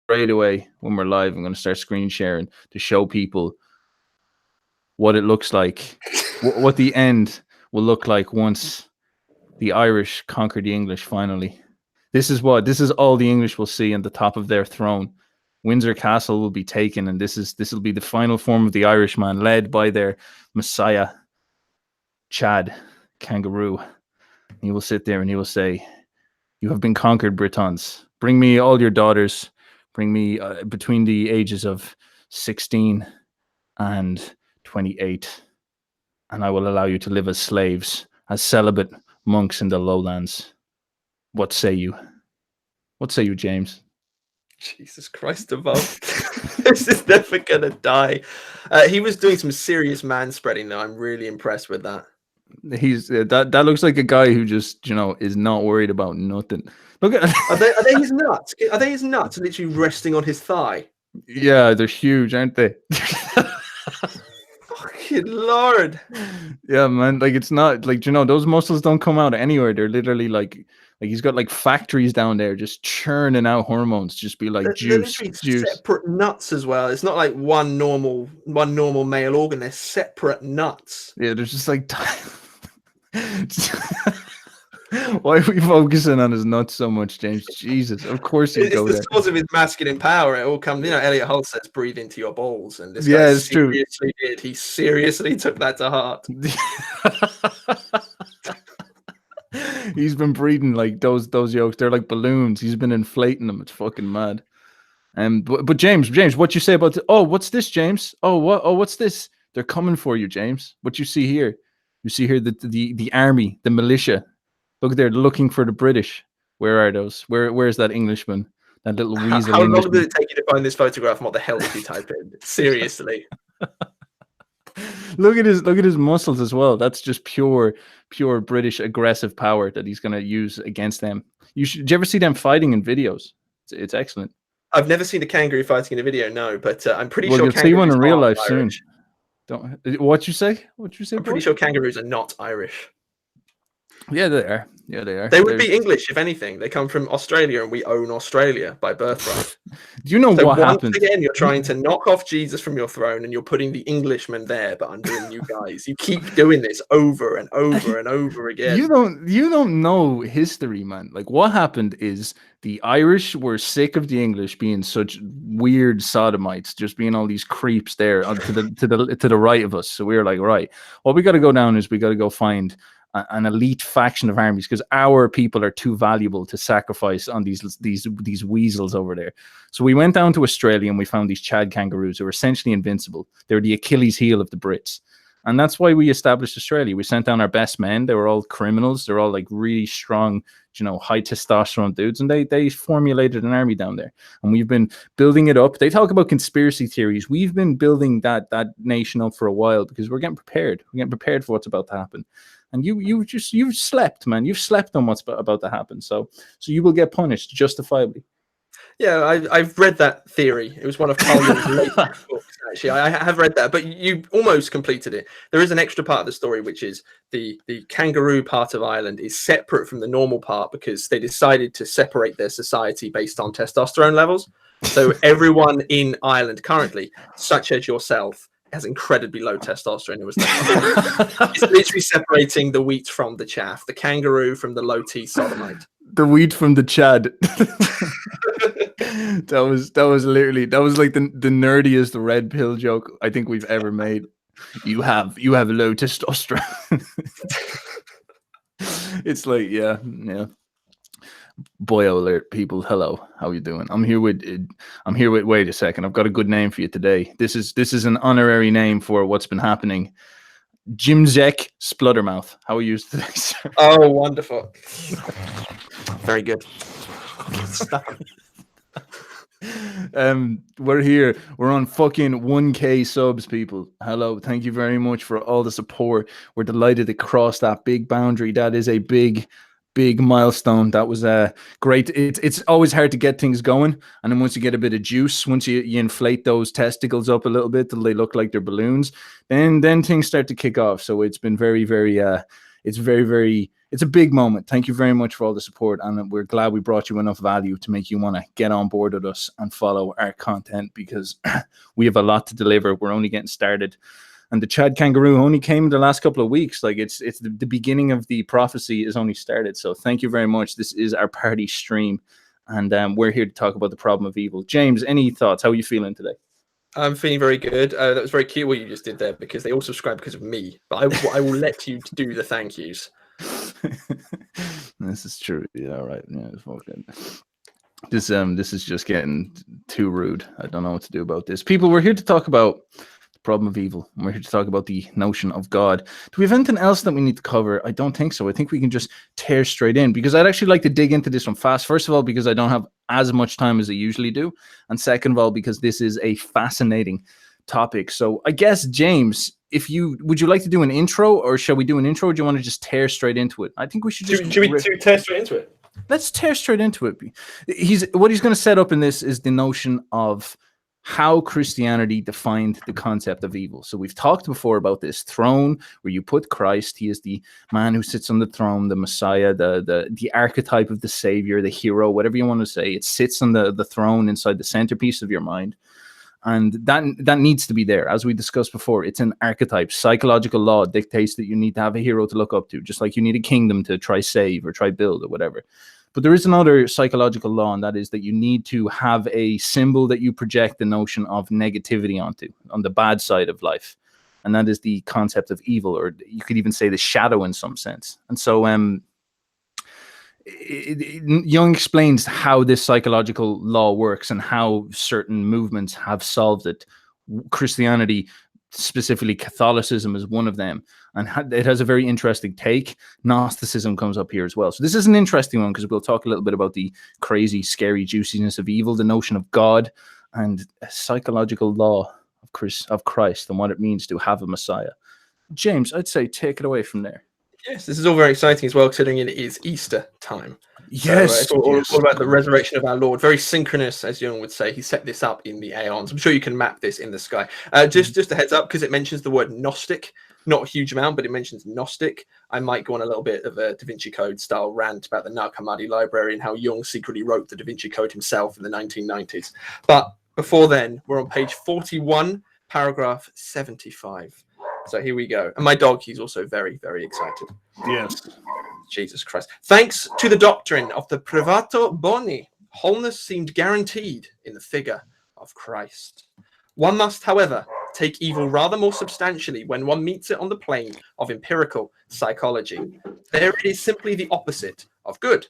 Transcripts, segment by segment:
straight away when we're live, I'm going to start screen sharing to show people what it looks like, what the end will look like once the Irish conquer the English finally. This is all the English will see on the top of their throne. Windsor Castle will be taken, and this will be the final form of the Irishman, led by their messiah, Chad Kangaroo. He will sit there and he will say, "You have been conquered, Britons. Bring me all your daughters. Bring me between the ages of 16 and 28, and I will allow you to live as slaves, as celibate monks in the lowlands. What say you? What say you, James?" Jesus Christ above. This is never going to die. He was doing some serious manspreading, though. I'm really impressed with that. He's that looks like a guy who just, is not worried about nothing. Look at are they his nuts? Are they his nuts literally resting on his thigh? Yeah, they're huge, aren't they? Fucking Lord. Yeah, man. Like, it's not like, those muscles don't come out anywhere. They're literally like he's got like factories down there just churning out hormones, just be like juice. Separate nuts as well. It's not like one normal male organ. They're separate nuts. Yeah, there's just like why are we focusing on his nuts so much, James? Jesus, of course he'd go there. It's the source of his masculine power. It all comes, Elliot Holt says, "Breathe into your balls," and this guy it's seriously true. He seriously took that to heart. He's been breathing like those yolks. They're like balloons. He's been inflating them. It's fucking mad. But James, what you say about what's this, James? What's this? They're coming for you, James. What you see here? You see here the army, the militia. Look, they're looking for the British. Where are those? Where's that Englishman? That little weasel. How long did it take you to find this photograph? And what the hell did you type in? Seriously. Look at his muscles as well. That's just pure British aggressive power that he's gonna use against them. Did you ever see them fighting in videos? It's excellent. I've never seen a kangaroo fighting in a video, no, but I'm pretty sure you'll see one in real life Irish. Soon. What you say? I'm pretty sure kangaroos are not Irish. Yeah, they are. Yeah, they are. They would be English, if anything. They come from Australia, and we own Australia by birthright. Do you know what happened? Once again, you're trying to knock off Jesus from your throne, and you're putting the Englishman there, but I'm doing you guys. You keep doing this over and over and over again. You don't know history, man. Like, what happened is the Irish were sick of the English being such weird sodomites, just being all these creeps there to the right of us. So we were like, right, what we got to go down is we got to go find an elite faction of armies, because our people are too valuable to sacrifice on these weasels over there. So we went down to Australia and we found these Chad kangaroos who were essentially invincible. They were the Achilles heel of the Brits. And that's why we established Australia. We sent down our best men. They were all criminals. They're all like really strong, high testosterone dudes. And they formulated an army down there. And we've been building it up. They talk about conspiracy theories. We've been building that nation up for a while because we're getting prepared. We're getting prepared for what's about to happen. And you've slept, man. You've slept on what's about to happen. So you will get punished justifiably. Yeah, I've read that theory. It was one of Carl Jung's latest books, actually. I have read that, but you almost completed it. There is an extra part of the story, which is the kangaroo part of Ireland is separate from the normal part because they decided to separate their society based on testosterone levels. So everyone in Ireland currently, such as yourself, has incredibly low testosterone. It's literally separating the wheat from the chaff, the kangaroo from the low T sodomite. The wheat from the Chad. that was like the nerdiest red pill joke I think we've ever made. You have low testosterone. It's like, yeah. Boy alert, people. Hello, how are you doing? I'm here with wait a second, I've got a good name for you today. This is an honorary name for what's been happening. Jimzjek Spluttermouth. How are you today, sir? Oh, wonderful. Very good. We're here. We're on fucking 1K subs, people. Hello, thank you very much for all the support. We're delighted to cross that big boundary. That is a big milestone. That was great. It's always hard to get things going, and then once you get a bit of juice, once you inflate those testicles up a little bit till they look like they're balloons, then things start to kick off. So it's been very it's a big moment. Thank you very much for all the support, and we're glad we brought you enough value to make you want to get on board with us and follow our content, because we have a lot to deliver. We're only getting started, and the Chad Kangaroo only came in the last couple of weeks. Like it's the beginning of the prophecy is only started. So thank you very much. This is our party stream, and we're here to talk about the problem of evil. James, any thoughts? How are you feeling today? I'm feeling very good. That was very cute what you just did there, because they all subscribe because of me. But I will let you do the thank yous. This is true. Yeah, right. Yeah, this is just getting too rude. I don't know what to do about this. People, we're here to talk about the problem of evil. We're here to talk about the notion of God. Do we have anything else that we need to cover? I don't think so. I think we can just tear straight in, because I'd actually like to dig into this one fast. First of all, because I don't have as much time as I usually do, and second of all, because this is a fascinating topic. So I guess, James, would you like to do an intro, or shall we do an intro, or do you want to just tear straight into it? I think we should just should we tear straight into it. Let's tear straight into it. What he's going to set up in this is the notion of how Christianity defined the concept of evil. So we've talked before about this throne where you put Christ. He is the man who sits on the throne, the Messiah, the archetype of the Savior, the hero, whatever you want to say. It sits on the throne inside the centerpiece of your mind. And that needs to be there. As we discussed before, it's an archetype. Psychological law dictates that you need to have a hero to look up to, just like you need a kingdom to try save or try build or whatever. But there is another psychological law, and that is that you need to have a symbol that you project the notion of negativity onto, on the bad side of life. And that is the concept of evil, or you could even say the shadow in some sense. And so Jung explains how this psychological law works and how certain movements have solved it. Christianity, specifically Catholicism, is one of them, and it has a very interesting take. Gnosticism comes up here as well. So this is an interesting one, because we'll talk a little bit about the crazy, scary juiciness of evil, the notion of God, and a psychological law of Christ and what it means to have a Messiah. James, I'd say take it away from there. Yes, this is all very exciting as well, considering it is Easter time. Yes, so, it's all about the resurrection of our Lord. Very synchronous, as Jung would say. He set this up in the Aeons. I'm sure you can map this in the sky. Just a heads up, because it mentions the word Gnostic. Not a huge amount, but it mentions Gnostic. I might go on a little bit of a Da Vinci Code style rant about the Nag Hammadi library and how Jung secretly wrote the Da Vinci Code himself in the 1990s. But before then, we're on page 41, paragraph 75. So here we go. And my dog, he's also very, very excited. Yes. Jesus Christ. Thanks to the doctrine of the privato boni, wholeness seemed guaranteed in the figure of Christ. One must, however, take evil rather more substantially when one meets it on the plane of empirical psychology. There it is simply the opposite of good.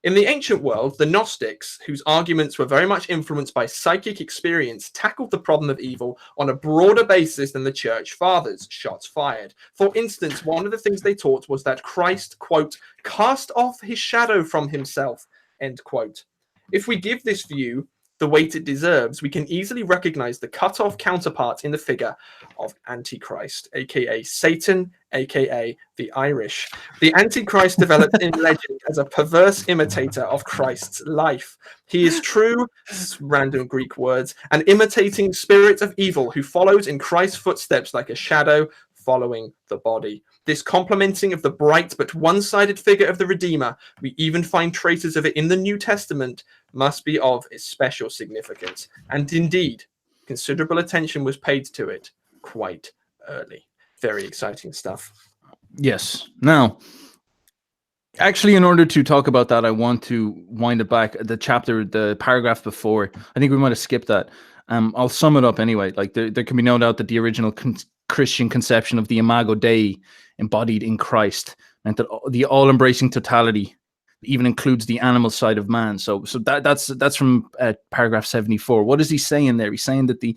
In the ancient world, the Gnostics, whose arguments were very much influenced by psychic experience, tackled the problem of evil on a broader basis than the church fathers. Shots fired. For instance, one of the things they taught was that Christ, quote, cast off his shadow from himself, end quote. If we give this view the weight it deserves, we can easily recognize the cut-off counterpart in the figure of Antichrist, aka Satan, aka the Irish. The Antichrist developed in legend as a perverse imitator of Christ's life. He is true, random Greek words, an imitating spirit of evil who follows in Christ's footsteps like a shadow following the body. This complementing of the bright but one-sided figure of the Redeemer, we even find traces of it in the New Testament, must be of special significance. And indeed, considerable attention was paid to it quite early. Very exciting stuff. Yes. Now, actually, in order to talk about that, I want to wind it back. The paragraph before, I think we might have skipped that. I'll sum it up anyway. Like there can be no doubt that the original Christian conception of the Imago Dei embodied in Christ meant that the all-embracing totality even includes the animal side of man. So that's from paragraph 74. What is he saying there? He's saying that the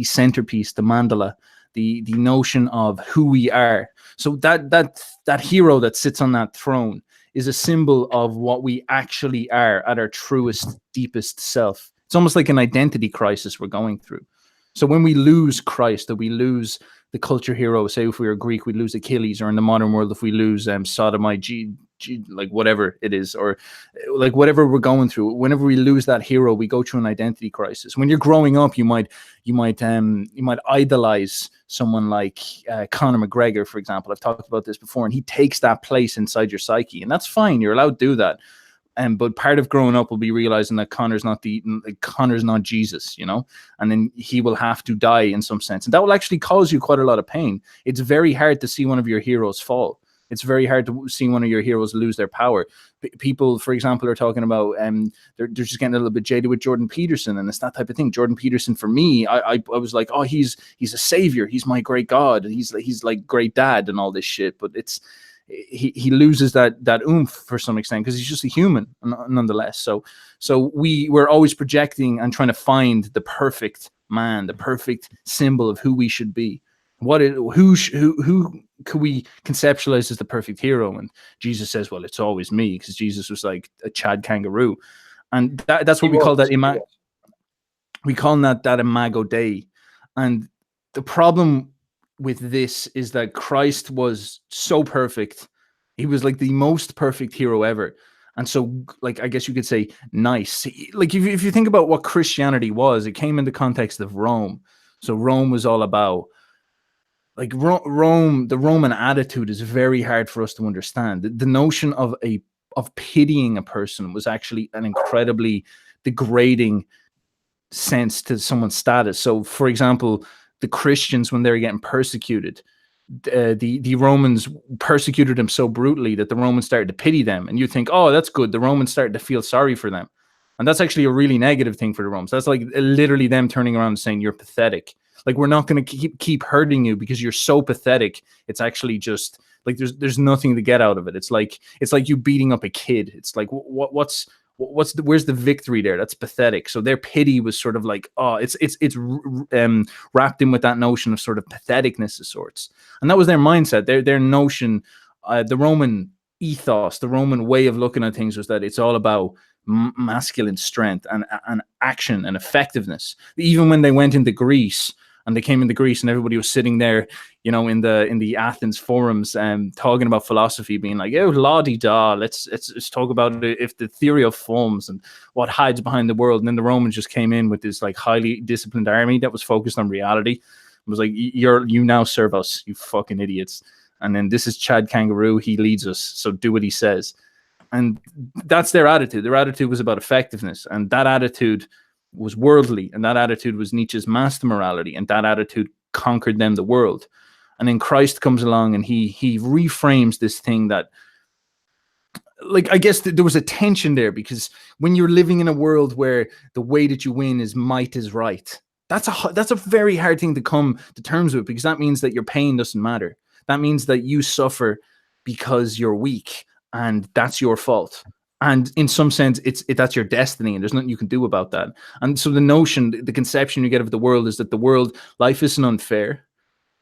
centerpiece, the mandala, the notion of who we are. So that hero that sits on that throne is a symbol of what we actually are at our truest, deepest self. It's almost like an identity crisis we're going through. So when we lose Christ, that we lose the culture hero. Say if we were Greek, we'd lose Achilles, or in the modern world, if we lose Sodomite, like whatever it is, or like whatever we're going through. Whenever we lose that hero, we go through an identity crisis. When you're growing up, you might idolize someone like Conor McGregor, for example. I've talked about this before, and he takes that place inside your psyche, and that's fine. You're allowed to do that. But part of growing up will be realizing that Connor's not Jesus, you know, and then he will have to die in some sense, and that will actually cause you quite a lot of pain. It's very hard to see one of your heroes fall. It's very hard to see one of your heroes lose their power. People, for example, are talking about they're just getting a little bit jaded with Jordan Peterson, and it's that type of thing. Jordan Peterson, for me, I was like, oh, he's a savior, he's my great god, he's like great dad and all this shit, but it's. He loses that oomph for some extent because he's just a human nonetheless. So we're always projecting and trying to find the perfect man, the perfect symbol of who we should be. Who could we conceptualize as the perfect hero? And Jesus says, well, it's always me, because Jesus was like a Chad kangaroo, and that's what we call that. We call that Imago Dei, and the problem with this is that Christ was so perfect. He was like the most perfect hero ever. And so, like, I guess you could say nice. Like, if you think about what Christianity was, it came in the context of Rome. So Rome was all about, like, Rome, the Roman attitude is very hard for us to understand. The notion of pitying a person was actually an incredibly degrading sense to someone's status. So, for example, the Christians, when they were getting persecuted, the Romans persecuted them so brutally that the Romans started to pity them. And you think, oh, that's good. The Romans started to feel sorry for them. And that's actually a really negative thing for the Romans. That's like literally them turning around and saying, you're pathetic. Like, we're not going to keep hurting you because you're so pathetic. It's actually just like there's nothing to get out of it. It's like you beating up a kid. It's like, where's the victory there? That's pathetic. So their pity was sort of like, oh, it's wrapped in with that notion of sort of patheticness of sorts. And that was their mindset. Their notion, the Roman ethos, the Roman way of looking at things was that it's all about masculine strength and action and effectiveness. Even when they went into Greece, and they came into Greece, and everybody was sitting there, you know, in the Athens forums, talking about philosophy, being like, "Oh, la-di-da, let's talk about it, if the theory of forms and what hides behind the world." And then the Romans just came in with this like highly disciplined army that was focused on reality. It was like, you now serve us, you fucking idiots. And then this is Chad Kangaroo, he leads us, so do what he says. And that's their attitude. Their attitude was about effectiveness, and that attitude was worldly, and that attitude was Nietzsche's master morality, and that attitude conquered them the world. And then Christ comes along, and he reframes this thing that, like, I guess there was a tension there, because when you're living in a world where the way that you win is might is right, that's a very hard thing to come to terms with, because that means that your pain doesn't matter. That means that you suffer because you're weak, and that's your fault. And in some sense, that's your destiny, and there's nothing you can do about that. And so the notion, the conception you get of the world is that the world, life isn't unfair,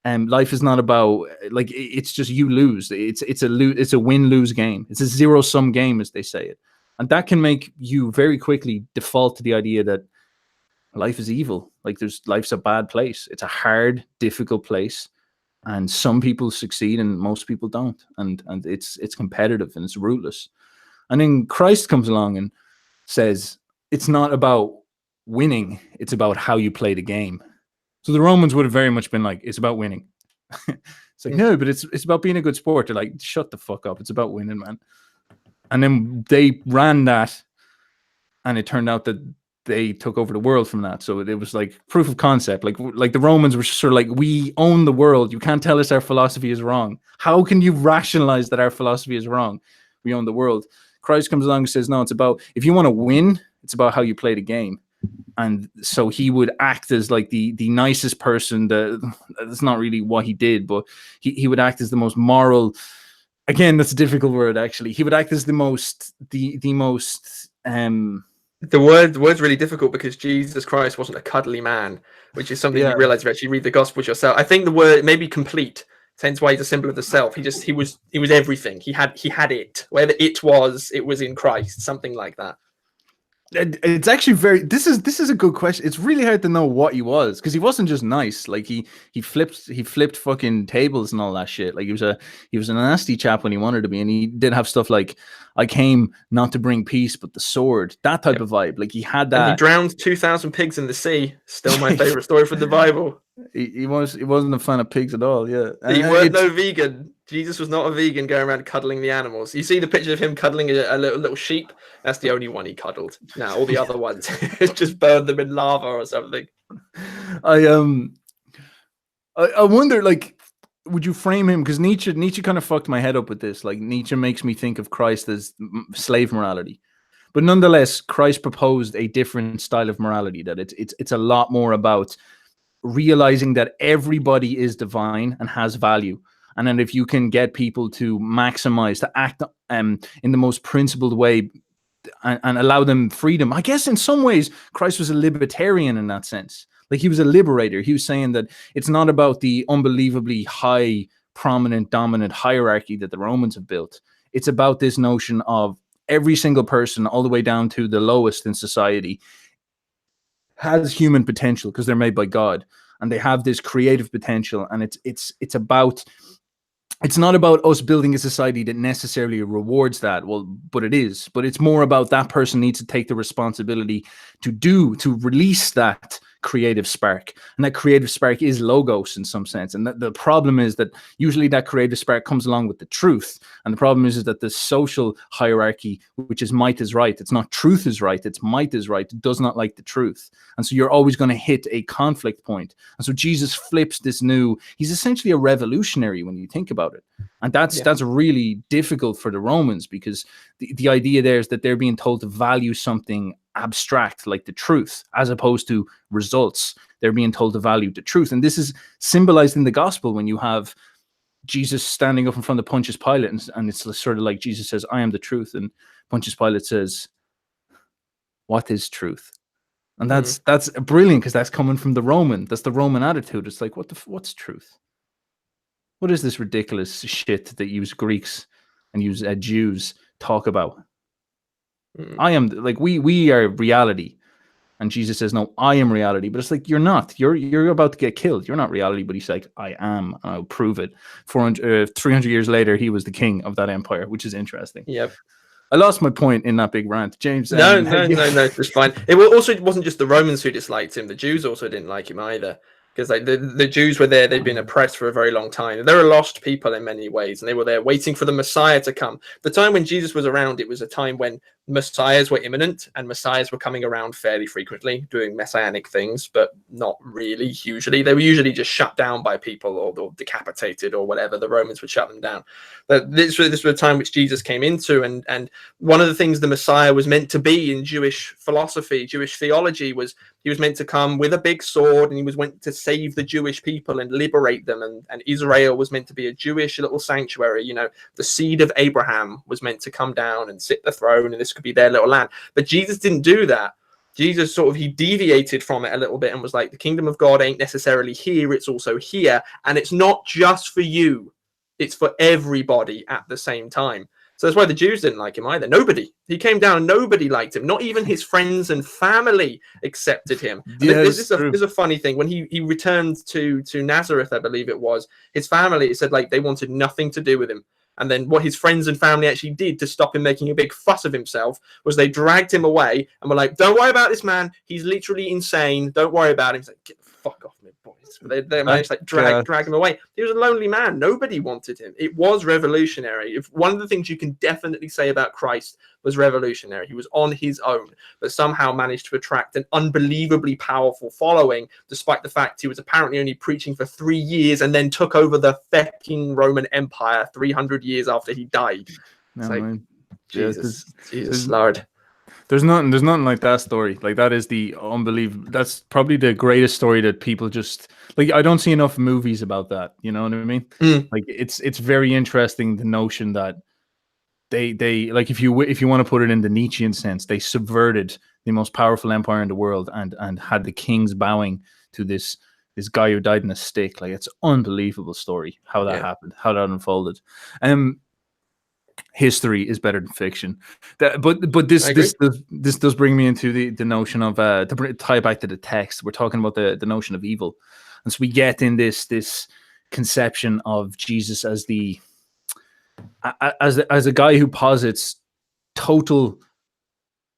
and life is not about, like, it's just you lose. It's a win-lose game. It's a zero-sum game, as they say it, and that can make you very quickly default to the idea that life is evil. Like, life's a bad place. It's a hard, difficult place, and some people succeed and most people don't, and it's competitive and it's ruthless. And then Christ comes along and says, it's not about winning, it's about how you play the game. So the Romans would have very much been like, it's about winning. It's like, no, but it's about being a good sport. They're like, shut the fuck up. It's about winning, man. And then they ran that, and it turned out that they took over the world from that. So it was like proof of concept. Like the Romans were sort of like, we own the world. You can't tell us our philosophy is wrong. How can you rationalize that our philosophy is wrong? We own the world. Christ comes along and says, no, it's about, if you want to win, it's about how you play the game. And so he would act as like the nicest person. That's not really what he did, but he would act as the most moral. Again, that's a difficult word, actually. He would act as the word's really difficult, because Jesus Christ wasn't a cuddly man, which is something you realize if you actually read the Gospels yourself. I think the word may be complete. Hence why he's a symbol of the self. He was everything. He had it. Wherever it was in Christ, something like that. It's actually very. This is a good question. It's really hard to know what he was, because he wasn't just nice. Like he flipped fucking tables and all that shit. Like he was a nasty chap when he wanted to be, and he did have stuff like, "I came not to bring peace but the sword." That type of vibe. Like he had And he that. drowned 2,000 pigs in the sea. Still my favorite story from the Bible. He wasn't a fan of pigs at all. Yeah, and He weren't it's no vegan. Jesus was not a vegan going around cuddling the animals. You see the picture of him cuddling a little sheep? That's the only one he cuddled. Now all the other ones just burned them in lava or something. I I wonder, like, would you frame him, because Nietzsche kind of fucked my head up with this. Like, Nietzsche makes me think of Christ as slave morality, but nonetheless, Christ proposed a different style of morality, that it's a lot more about realizing that everybody is divine and has value, and then if you can get people to maximize, to act in the most principled way, and allow them freedom. I guess in some ways, Christ was a libertarian in that sense. Like, he was a liberator. He was saying that it's not about the unbelievably high, prominent, dominant hierarchy that the Romans have built. It's about this notion of every single person, all the way down to the lowest in society, has human potential because they're made by God, and they have this creative potential. And it's about, it's not about us building a society that necessarily rewards that. Well, but it is. But it's more about that person needs to take the responsibility to release that creative spark. And that creative spark is logos in some sense. And the problem is that usually that creative spark comes along with the truth. And the problem is that the social hierarchy, which is might is right, it's not truth is right, it's might is right, it does not like the truth. And so you're always going to hit a conflict point. And so Jesus flips this new, he's essentially a revolutionary when you think about it. And that's really difficult for the Romans, because the idea there is that they're being told to value something abstract like the truth as opposed to results. They're being told to value the truth. And this is symbolized in the gospel when you have Jesus standing up in front of Pontius Pilate, and it's sort of like Jesus says, "I am the truth," and Pontius Pilate says, "What is truth?" And that's brilliant, because that's coming from the Roman. That's the Roman attitude. It's like, what's truth? What is this ridiculous shit that use Greeks and use Jews talk about? I am, like, we are reality. And Jesus says, "No, I am reality." But it's like, you're not. You're about to get killed. You're not reality. But he's like, "I am, and I'll prove it." 300 years later, he was the king of that empire, which is interesting. Yep. I lost my point in that big rant, James. No, it's fine. It wasn't just the Romans who disliked him. The Jews also didn't like him either, because like the Jews were there. They'd been oppressed for a very long time. They're a lost people in many ways, and they were there waiting for the Messiah to come. The time when Jesus was around, it was a time when messiahs were imminent, and messiahs were coming around fairly frequently, doing messianic things, but not really hugely. They were usually just shut down by people, or decapitated, or whatever. The Romans would shut them down. But this was a time which Jesus came into, and one of the things the Messiah was meant to be in Jewish philosophy, Jewish theology, was he was meant to come with a big sword, and he was meant to save the Jewish people and liberate them. And Israel was meant to be a Jewish little sanctuary. You know, the seed of Abraham was meant to come down and sit the throne, and this could be their little land. But Jesus didn't do that. Jesus he deviated from it a little bit and was like, the kingdom of God ain't necessarily here, it's also here. And it's not just for you, it's for everybody at the same time. So that's why the Jews didn't like him either. Nobody. He came down, nobody liked him. Not even his friends and family accepted him. This is a funny thing. When he returned to Nazareth, I believe it was, his family said like they wanted nothing to do with him. And then what his friends and family actually did to stop him making a big fuss of himself was they dragged him away and were like, "Don't worry about this man. He's literally insane. Don't worry about him." He's like, "Get the fuck off me, boys." But they managed to drag him away. He was a lonely man. Nobody wanted him. It was revolutionary. If one of the things you can definitely say about Christ was revolutionary. He was on his own, but somehow managed to attract an unbelievably powerful following, despite the fact he was apparently only preaching for 3 years and then took over the fucking Roman Empire 300 years after he died. It's like, Jesus, Lord. There's nothing like that story. Like, that is the unbelievable. That's probably the greatest story that people just like. I don't see enough movies about that. You know what I mean? Like, it's very interesting, the notion that they like, if you want to put it in the Nietzschean sense, they subverted the most powerful empire in the world and had the kings bowing to this guy who died in a stick. Like, it's an unbelievable story how that happened, how that unfolded. history is better than fiction. But this does bring me into the notion of to tie back to the text. We're talking about the notion of evil, and so we get in this conception of Jesus as as a guy who posits total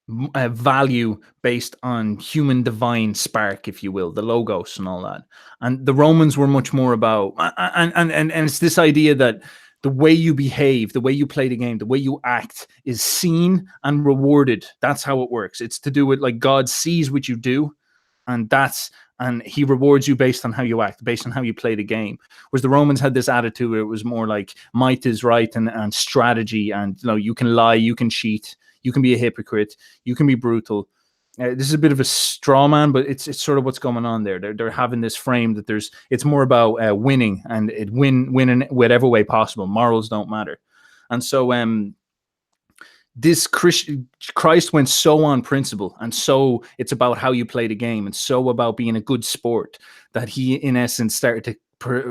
value based on human divine spark, if you will, the logos and all that. And the Romans were much more about and it's this idea that the way you behave, the way you play the game, the way you act is seen and rewarded. That's how it works. It's to do with like God sees what you do, and he rewards you based on how you act, based on how you play the game. Whereas the Romans had this attitude where it was more like might is right and strategy, and you can lie, you can cheat, you can be a hypocrite, you can be brutal. This is a bit of a straw man, but it's sort of what's going on there. They're having this frame that it's more about winning, and win in whatever way possible. Morals don't matter. And so this Christ went so on principle, and so it's about how you play the game, and so about being a good sport, that he in essence started to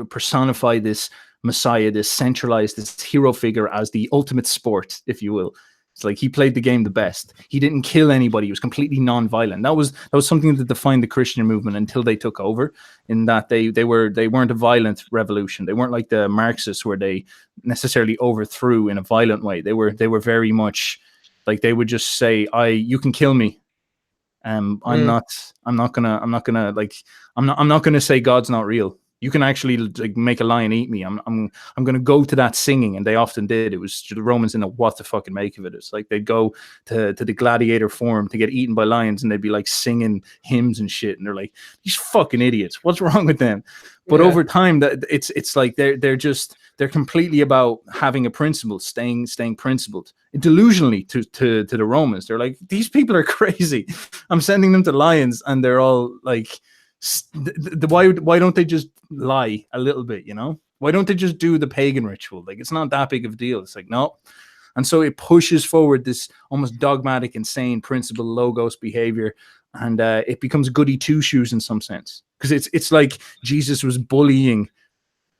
personify this Messiah, this centralized, this hero figure as the ultimate sport, if you will. It's like he played the game the best. He didn't kill anybody. He was completely non-violent. That was something that defined the Christian movement until they took over, in that they weren't a violent revolution. They weren't like the Marxists where they necessarily overthrew in a violent way. They were very much like they would just say, you can kill me. I'm not gonna say God's not real. You can actually like make a lion eat me. I'm going to go to that singing, and they often did. It was the Romans didn't know what to fucking make of it. It's like they'd go to the gladiator forum to get eaten by lions, and they'd be like singing hymns and shit. And they're like, these fucking idiots. What's wrong with them? But over time, that it's like they're completely about having a principle, staying principled. Delusionally to the Romans, they're like, these people are crazy. I'm sending them to lions, and they're all like. Why don't they just lie a little bit? Why don't they just do the pagan ritual? Like, it's not that big of a deal. It's like, no. And so it pushes forward this almost dogmatic, insane principle, logos behavior, and it becomes goody two shoes in some sense, because it's like Jesus was bullying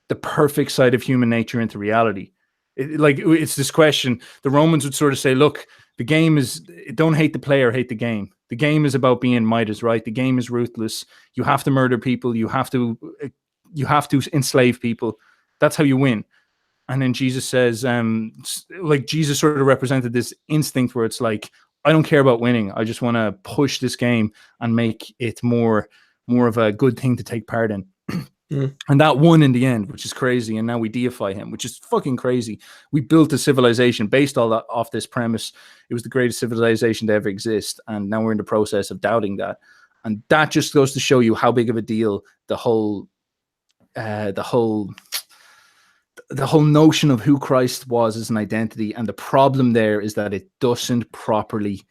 the perfect side of human nature into reality. It's this question. The Romans would sort of say, look, the game is, don't hate the player, hate the game. The game is about being might is right. The game is ruthless. You have to murder people. You have to enslave people. That's how you win. And then Jesus says, Jesus sort of represented this instinct where it's like, I don't care about winning. I just want to push this game and make it more of a good thing to take part in. And that won in the end, which is crazy. And now we deify him, which is fucking crazy. We built a civilization based all that off this premise. It was the greatest civilization to ever exist. And now we're in the process of doubting that. And that just goes to show you how big of a deal the whole notion of who Christ was as an identity. And the problem there is that it doesn't properly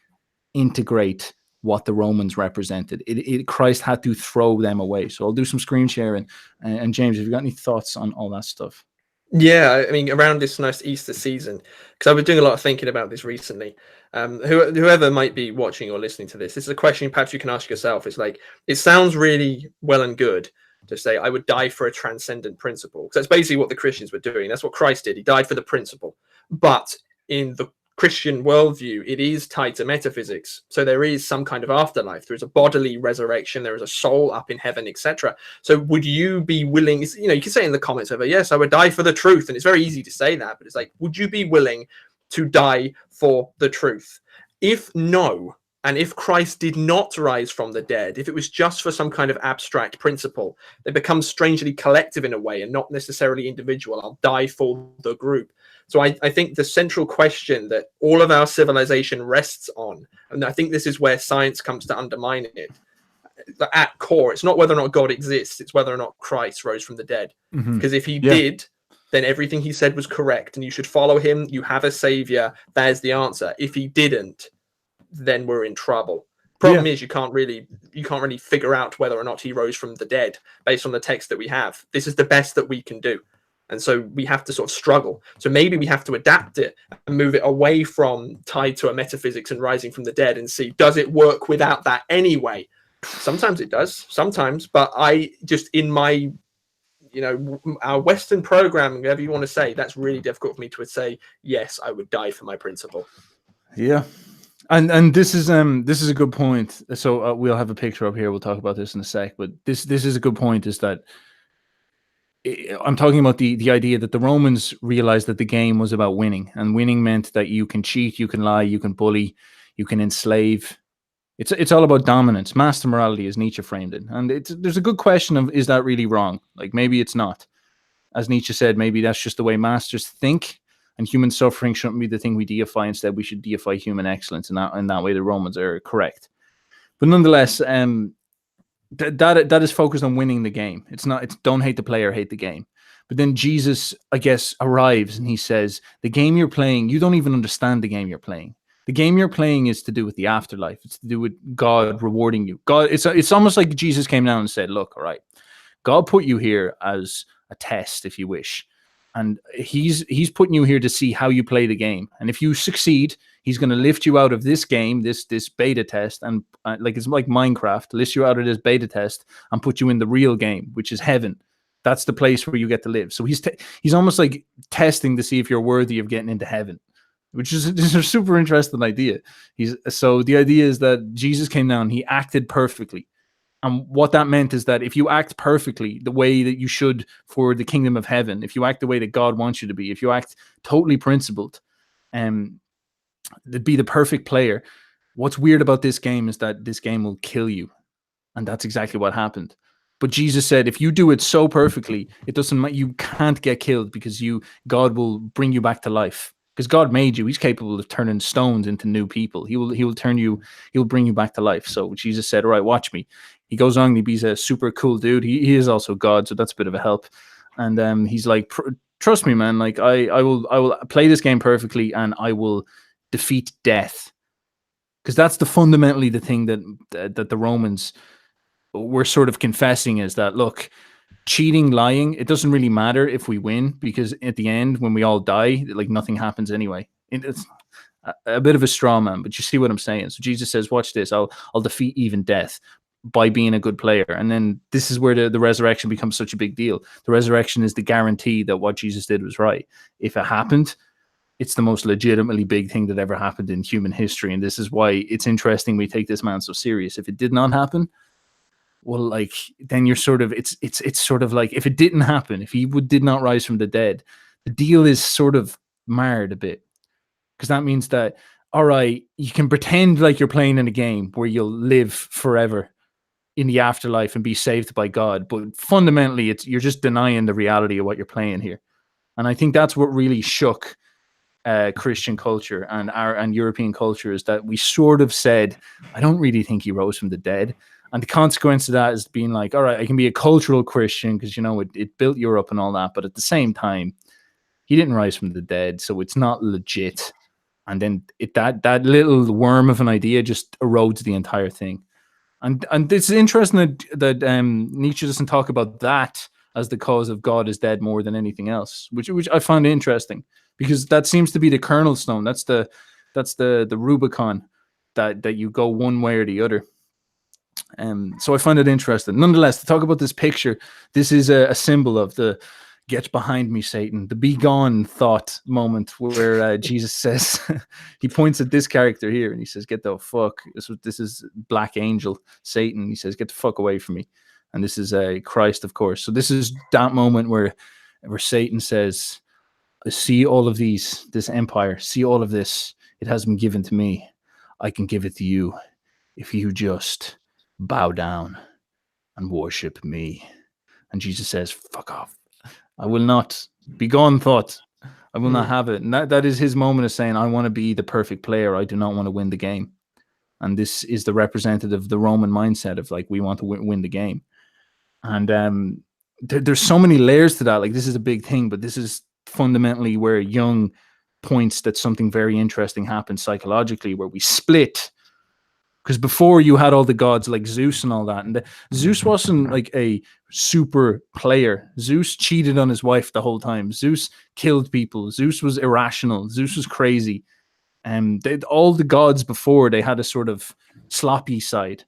integrate what the Romans represented. Christ had to throw them away. So I'll do some screen sharing. And James, have you got any thoughts on all that stuff? Yeah, I mean, around this nice Easter season, because I've been doing a lot of thinking about this recently. Whoever might be watching or listening to this is a question perhaps you can ask yourself. It's like, it sounds really well and good to say, I would die for a transcendent principle. Because that's basically what the Christians were doing. That's what Christ did. He died for the principle. But in the Christian worldview, it is tied to metaphysics. So there is some kind of afterlife. There is a bodily resurrection. There is a soul up in heaven, etc. So would you be willing, you can say in the comments over, yes, I would die for the truth. And it's very easy to say that, but it's like, would you be willing to die for the truth? If no, and if Christ did not rise from the dead, if it was just for some kind of abstract principle, it becomes strangely collective in a way and not necessarily individual. I'll die for the group. So I think the central question that all of our civilization rests on, and I think this is where science comes to undermine it, at core, it's not whether or not God exists, it's whether or not Christ rose from the dead. Because if he did, then everything he said was correct and you should follow him. You have a savior. There's the answer. If he didn't, then we're in trouble. Problem is you can't really figure out whether or not he rose from the dead based on the text that we have. This is the best that we can do. And so we have to sort of struggle. So maybe we have to adapt it and move it away from tied to a metaphysics and rising from the dead and see, does it work without that anyway? Sometimes it does, sometimes. But I just, in my our Western programming, whatever you want to say, that's really difficult for me to say, yes, I would die for my principle. Yeah. And this is a good point. So we'll have a picture up here. We'll talk about this in a sec. But this is a good point. Is that I'm talking about the idea that the Romans realized that the game was about winning, and winning meant that you can cheat, you can lie, you can bully, you can enslave. It's all about dominance, master morality, as Nietzsche framed it. And there's a good question of, is that really wrong? Like, maybe it's not. As Nietzsche said, maybe that's just the way masters think, and human suffering shouldn't be the thing we deify. Instead, we should deify human excellence. And in that way, the Romans are correct. But nonetheless, that is focused on winning the game. It's don't hate the player, hate the game. But then Jesus, I guess, arrives and he says, the game you're playing, you don't even understand the game you're playing. The game you're playing is to do with the afterlife. It's to do with God rewarding you. God, it's almost like Jesus came down and said, look, all right, God put you here as a test, if you wish. And he's putting you here to see how you play the game. And if you succeed, he's going to lift you out of this game, this beta test, and like it's like Minecraft, lift you out of this beta test and put you in the real game, which is heaven. That's the place where you get to live. So he's almost like testing to see if you're worthy of getting into heaven, which is a super interesting idea. So the idea is that Jesus came down, he acted perfectly. And what that meant is that if you act perfectly, the way that you should for the kingdom of heaven, if you act the way that God wants you to be, if you act totally principled, be the perfect player, what's weird about this game is that this game will kill you. And that's exactly what happened. But Jesus said, if you do it so perfectly, it doesn't matter. You can't get killed because God will bring you back to life. Because God made you, he's capable of turning stones into new people. He will bring you back to life. So Jesus said, all right, watch me. He goes on, he's a super cool dude. He is also God, so that's a bit of a help. And he's like, trust me, man, like I will play this game perfectly and I will defeat death. Because that's fundamentally the thing that the Romans were sort of confessing, is that, look, cheating, lying, it doesn't really matter if we win, because at the end, when we all die, like nothing happens anyway. It's a bit of a straw man, but you see what I'm saying. So Jesus says, watch this, I'll defeat even death by being a good player. And then this is where the resurrection becomes such a big deal. The resurrection is the guarantee that what Jesus did was right. If it happened, it's the most legitimately big thing that ever happened in human history. And this is why it's interesting we take this man so serious. If it did not happen, well, like, then you're sort of, it's sort of like, if it didn't happen, if he did not rise from the dead, the deal is sort of marred a bit. Because that means that, all right, you can pretend like you're playing in a game where you'll live forever in the afterlife and be saved by God, but fundamentally you're just denying the reality of what you're playing here. And I think that's what really shook Christian culture and European culture, is that we sort of said, I don't really think he rose from the dead. And the consequence of that is being like, all right, I can be a cultural Christian because, it built Europe and all that. But at the same time, he didn't rise from the dead, so it's not legit. And then that little worm of an idea just erodes the entire thing. And it's interesting that Nietzsche doesn't talk about that as the cause of God is dead more than anything else, which I find interesting, because that seems to be the kernel stone. That's the Rubicon that you go one way or the other. So I find it interesting. Nonetheless, to talk about this picture, this is a symbol of the "get behind me, Satan," the "be gone" thought moment, where Jesus says, he points at this character here and he says, "Get the fuck." This is Black Angel, Satan. He says, "Get the fuck away from me." And this is Christ, of course. So this is that moment where Satan says, "I see all of this empire, see all of this. It has been given to me. I can give it to you if you just bow down and worship me." And Jesus says, "Fuck off. I will not. Be gone, thought. I will not have it." And that is his moment of saying, I want to be the perfect player. I do not want to win the game. And this is the representative of the Roman mindset of, like, we want to win the game. And there's so many layers to that. Like, this is a big thing, but this is fundamentally where Jung points that something very interesting happens psychologically, where we split. Because before, you had all the gods like Zeus and all that. And Zeus wasn't like a super player. Zeus cheated on his wife the whole time. Zeus killed people. Zeus was irrational. Zeus was crazy. And all the gods before, they had a sort of sloppy side.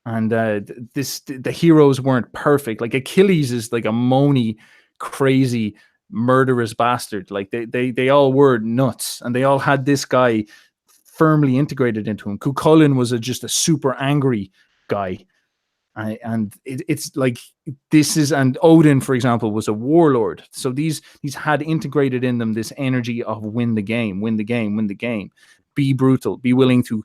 And the heroes weren't perfect. Like Achilles is like a moany, crazy, murderous bastard. Like they all were nuts, and they all had this guy firmly integrated into him. Cuchulainn was just a super angry guy. And it's like this is, and Odin, for example, was a warlord. So these had integrated in them this energy of win the game, win the game, win the game. Be brutal, be willing to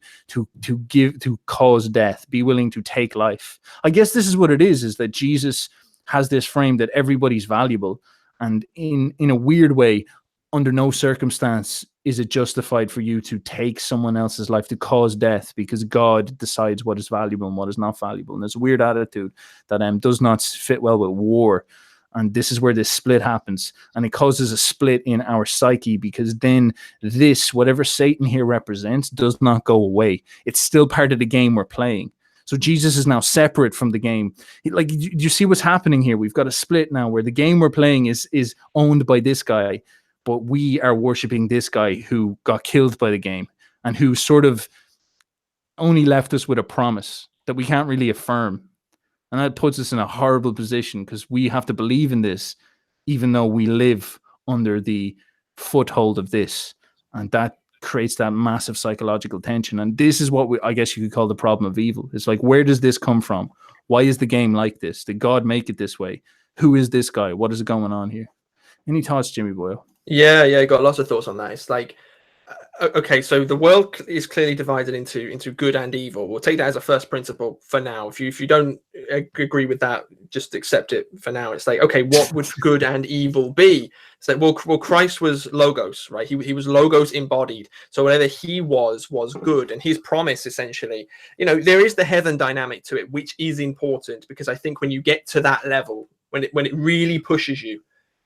give, to cause death, be willing to take life. I guess this is what it is that Jesus has this frame that everybody's valuable, and in a weird way, under no circumstance is it justified for you to take someone else's life, to cause death, because God decides what is valuable and what is not valuable. And there's a weird attitude that does not fit well with war. And this is where this split happens. And it causes a split in our psyche, because then this, whatever Satan here represents, does not go away. It's still part of the game we're playing. So Jesus is now separate from the game. Like, you see what's happening here? We've got a split now where the game we're playing is owned by this guy, but we are worshiping this guy who got killed by the game, and who sort of only left us with a promise that we can't really affirm. And that puts us in a horrible position, because we have to believe in this, even though we live under the foothold of this. And that creates that massive psychological tension. And this is what I guess you could call the problem of evil. It's like, where does this come from? Why is the game like this? Did God make it this way? Who is this guy? What is going on here? Any thoughts, Jimmy Boyle? Yeah, got lots of thoughts on that. It's like, okay, so the world is clearly divided into good and evil. We'll take that as a first principle for now. If you don't agree with that, just accept it for now. It's like, okay, what would good and evil be? It's like, well, Christ was logos, right? He was logos embodied. So whatever he was good, and his promise, essentially, there is the heaven dynamic to it, which is important, because I think when you get to that level, when it really pushes you,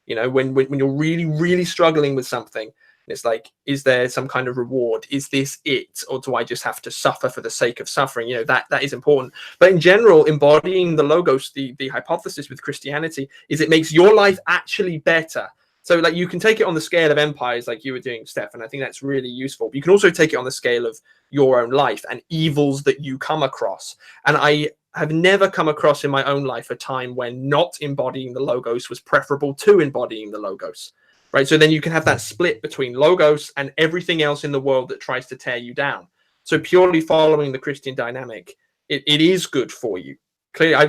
when you're really, really struggling with something, it's like, is there some kind of reward? Is this it? Or do I just have to suffer for the sake of suffering? That is important. But in general, embodying the logos, the hypothesis with Christianity is it makes your life actually better. So like, you can take it on the scale of empires like you were doing, Steph, and I think that's really useful. But you can also take it on the scale of your own life and evils that you come across. And I have never come across in my own life a time when not embodying the logos was preferable to embodying the logos. Right. So then you can have that split between logos and everything else in the world that tries to tear you down. So purely following the Christian dynamic, it is good for you. Clearly,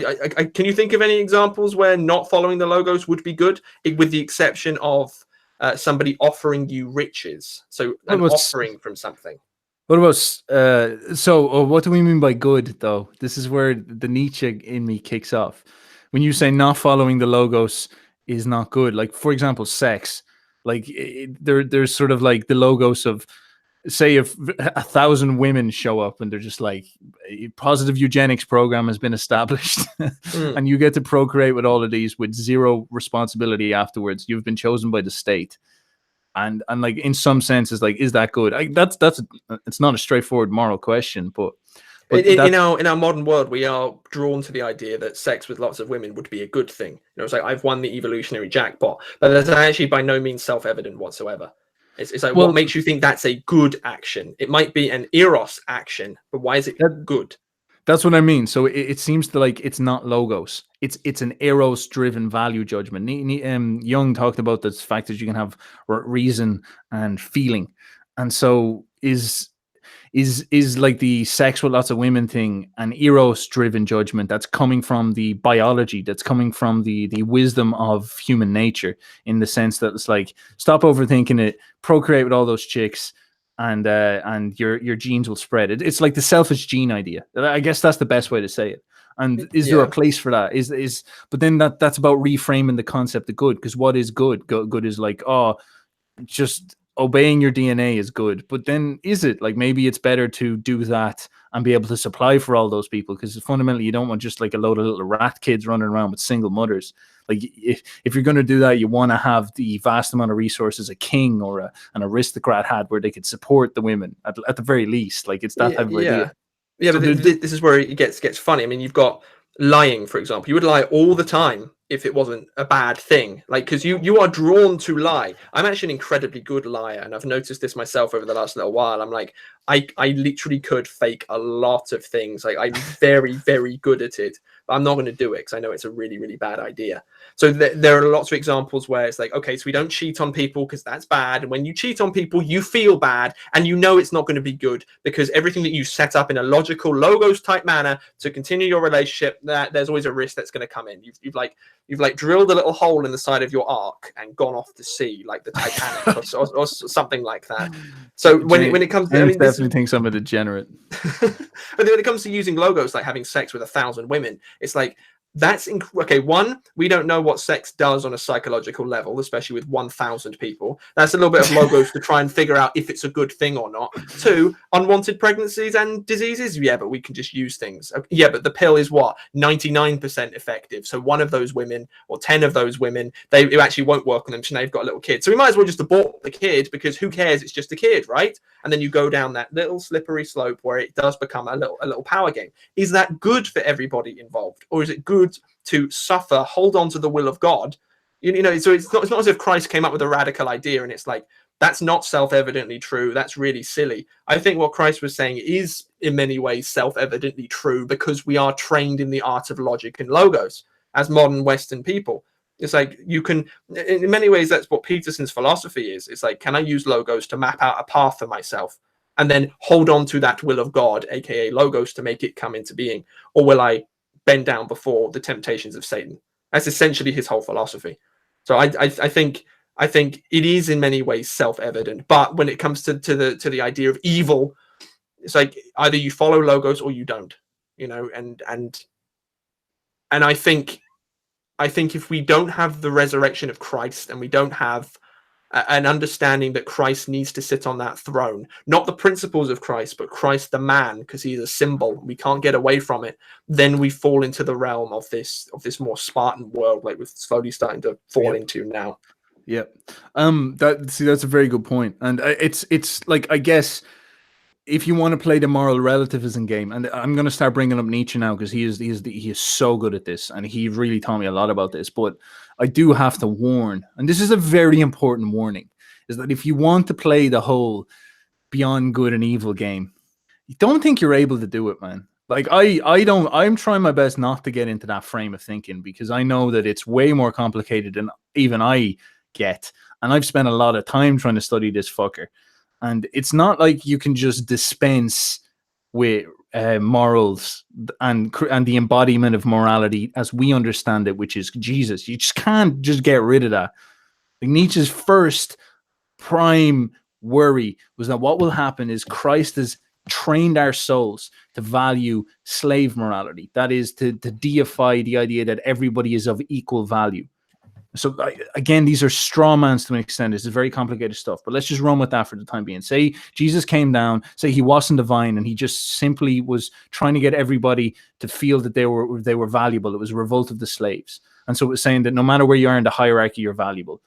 can you think of any examples where not following the logos would be good, with the exception of somebody offering you riches? So an offering from something. What about what do we mean by good, though? This is where the Nietzsche in me kicks off. When you say not following the logos is not good, like, for example, sex. Like, there's sort of like the logos of, say, if 1,000 women show up and they're just like, a positive eugenics program has been established and you get to procreate with all of these with zero responsibility afterwards. You've been chosen by the state. And like, in some senses, like, is that good? It's not a straightforward moral question, but in our modern world, we are drawn to the idea that sex with lots of women would be a good thing. It's like, I've won the evolutionary jackpot, but that's actually by no means self-evident whatsoever. It's like, what makes you think that's a good action? It might be an Eros action, but why is it good? That's what I mean. So it seems to, like, it's not logos. It's an Eros-driven value judgment. Jung talked about the fact that you can have reason and feeling, and so is like the sex with lots of women thing an Eros-driven judgment that's coming from the biology, that's coming from the wisdom of human nature, in the sense that it's like, stop overthinking it, procreate with all those chicks, and your genes will spread. It's like the selfish gene idea. I guess that's the best way to say it. And is there a place for that? But then that's about reframing the concept of good, because what is good? Good is like, just obeying your DNA is good, but then is it like, maybe it's better to do that and be able to supply for all those people, because fundamentally you don't want just like a load of little rat kids running around with single mothers. Like, if you're going to do that, you want to have the vast amount of resources a king or an aristocrat had, where they could support the women at the very least. Like, it's that type of idea. Yeah, so but this is where it gets funny. I mean, you've got lying, for example. You would lie all the time if it wasn't a bad thing, like, because you are drawn to lie. I'm actually an incredibly good liar, and I've noticed this myself over the last little while. I'm like, I literally could fake a lot of things. Like I'm very, very good at it, but I'm not going to do it because I know it's a really, really bad idea. So there are lots of examples where it's like, okay, so we don't cheat on people because that's bad. And when you cheat on people, you feel bad and you know it's not going to be good because everything that you set up in a logical logos type manner to continue your relationship, that there's always a risk that's going to come in. You've like drilled a little hole in the side of your ark and gone off to sea like the Titanic or something like that. So when it comes to, I mean, definitely thinks I'm a degenerate. But when it comes to using logos like having sex with 1,000 women, it's like that's okay. One, we don't know what sex does on a psychological level, especially with 1,000 people. That's a little bit of logos to try and figure out if it's a good thing or not. Two, unwanted pregnancies and diseases. Yeah, but we can just use things. Yeah, but the pill is what 99% effective. So one of those women or 10 of those women, it actually won't work on them. So now you've got a little kid. So we might as well just abort the kid because who cares? It's just a kid, right? And then you go down that little slippery slope where it does become a little power game. Is that good for everybody involved, or is it good to suffer, hold on to the will of God? You know, so it's not as if Christ came up with a radical idea and it's like that's not self-evidently true. That's really silly. I think what Christ was saying is in many ways self-evidently true because we are trained in the art of logic and logos as modern Western people. It's like you can, in many ways, that's what Peterson's philosophy is. It's like, can I use logos to map out a path for myself and then hold on to that will of God, aka logos, to make it come into being? Or will I bend down before the temptations of Satan? That's essentially his whole philosophy. So I think it is in many ways self-evident. But when it comes to the idea of evil, it's like either you follow logos or you don't, you know, and I think if we don't have the resurrection of Christ and we don't have an understanding that Christ needs to sit on that throne, not the principles of Christ, but Christ the man, because he's a symbol, we can't get away from it, then we fall into the realm of this more Spartan world, like we're slowly starting to fall into now. Yep. That's a very good point. And it's like, I guess, if you want to play the moral relativism game, and I'm going to start bringing up Nietzsche now because he is so good at this, and he really taught me a lot about this. But I do have to warn, and this is a very important warning, is that if you want to play the whole beyond good and evil game, you don't think you're able to do it, man. Like I'm trying my best not to get into that frame of thinking because I know that it's way more complicated than even I get, and I've spent a lot of time trying to study this fucker. And it's not like you can just dispense with morals and the embodiment of morality as we understand it, which is Jesus. You just can't just get rid of that. Like Nietzsche's first prime worry was that what will happen is Christ has trained our souls to value slave morality. That is to deify the idea that everybody is of equal value. So again, these are straw mans to an extent. This is very complicated stuff, but let's just run with that for the time being. Say Jesus came down, say he wasn't divine, and he just simply was trying to get everybody to feel that they were valuable. It was a revolt of the slaves. And so it was saying that no matter where you are in the hierarchy, you're valuable.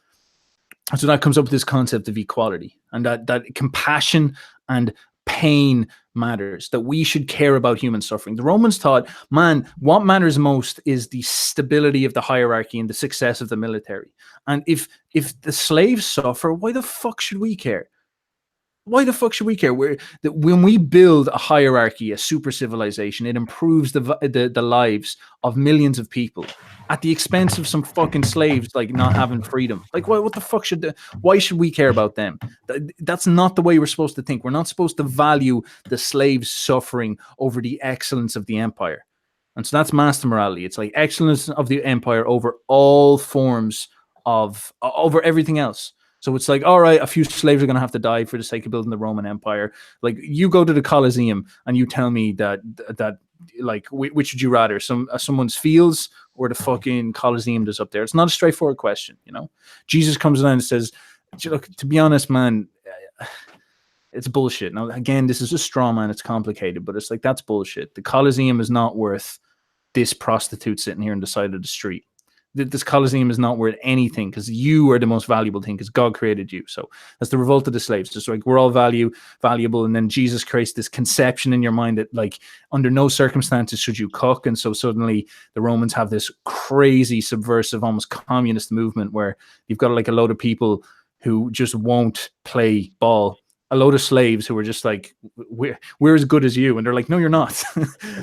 And so that comes up with this concept of equality, and that compassion and pain matters, that we should care about human suffering. The Romans taught, man, what matters most is the stability of the hierarchy and the success of the military. And if the slaves suffer, why the fuck should we care? Why the fuck should we care? When we build a hierarchy, a super civilization, it improves the lives of millions of people at the expense of some fucking slaves like not having freedom. Like, what the fuck why should we care about them? That's not the way we're supposed to think. We're not supposed to value the slaves' suffering over the excellence of the empire. And so that's master morality. It's like excellence of the empire over all forms of, over everything else. So it's like, all right, a few slaves are going to have to die for the sake of building the Roman Empire. Like, you go to the Colosseum and you tell me that like, which would you rather, someone's fields or the fucking Colosseum that's up there? It's not a straightforward question, you know. Jesus comes down and says, look, to be honest, man, it's bullshit. Now, again, this is a straw man. It's complicated, but it's like, that's bullshit. The Colosseum is not worth this prostitute sitting here on the side of the street. This Colosseum is not worth anything because you are the most valuable thing because God created you. So that's the revolt of the slaves. Just like we're all valuable. And then Jesus creates this conception in your mind that like under no circumstances should you cook. And so suddenly the Romans have this crazy subversive, almost communist movement where you've got like a load of people who just won't play ball a load of slaves who were just like, we're as good as you, and they're like, no, you're not.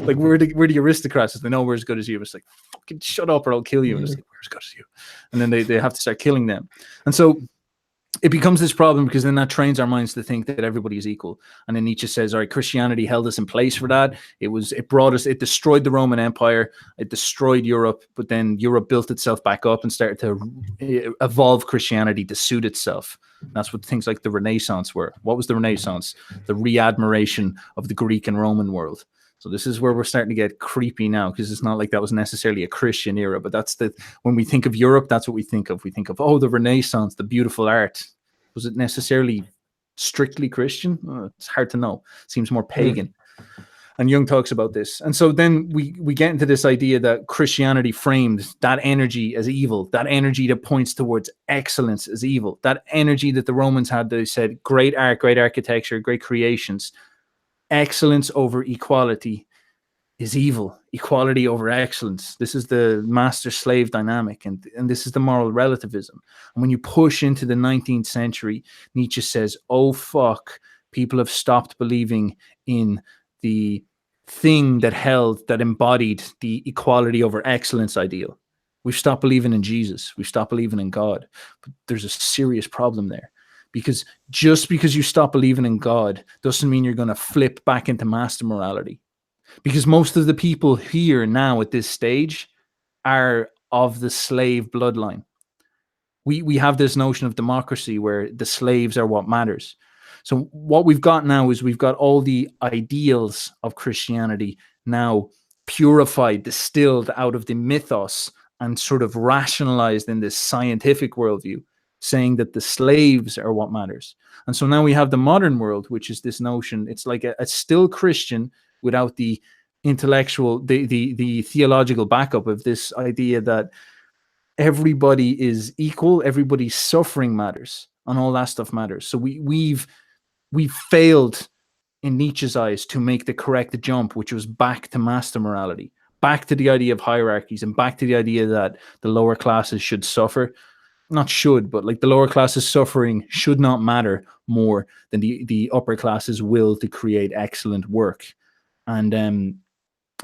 Like we're the aristocrats. They know we're as good as you. It's like, fucking shut up or I'll kill you. And it's like, we're as good as you. And then they have to start killing them. And so it becomes this problem, because then that trains our minds to think that everybody is equal. And then Nietzsche says, all right, Christianity held us in place for that. It destroyed the Roman Empire, it destroyed Europe, but then Europe built itself back up and started to evolve Christianity to suit itself. And that's what things like the Renaissance were. What was the Renaissance? The re-admiration of the Greek and Roman world. So this is where we're starting to get creepy now, because it's not like that was necessarily a Christian era, but when we think of Europe, that's what we think of. We think of, oh, the Renaissance, the beautiful art. Was it necessarily strictly Christian? It's hard to know. It seems more pagan. And Jung talks about this. And so then we get into this idea that Christianity framed that energy as evil, that energy that points towards excellence as evil, that energy that the Romans had. They said, great art, great architecture, great creations. Excellence over equality is evil. Equality over excellence. This is the master-slave dynamic, and this is the moral relativism. And when you push into the 19th century, Nietzsche says, oh, fuck, people have stopped believing in the thing that embodied the equality over excellence ideal. We've stopped believing in Jesus. We've stopped believing in God. But there's a serious problem there. Because just because you stop believing in God doesn't mean you're going to flip back into master morality. Because most of the people here now at this stage are of the slave bloodline. We have this notion of democracy where the slaves are what matters. So what we've got now is we've got all the ideals of Christianity now purified, distilled out of the mythos, and sort of rationalized in this scientific worldview, saying that the slaves are what matters. And so now we have the modern world, which is this notion. It's like a still Christian without the intellectual, the theological backup of this idea that everybody is equal, everybody's suffering matters, and all that stuff matters. So we've failed in Nietzsche's eyes to make the correct jump, which was back to master morality, back to the idea of hierarchies, and back to the idea that the lower classes should suffer. Not should, but like the lower classes suffering should not matter more than the upper classes' will to create excellent work. And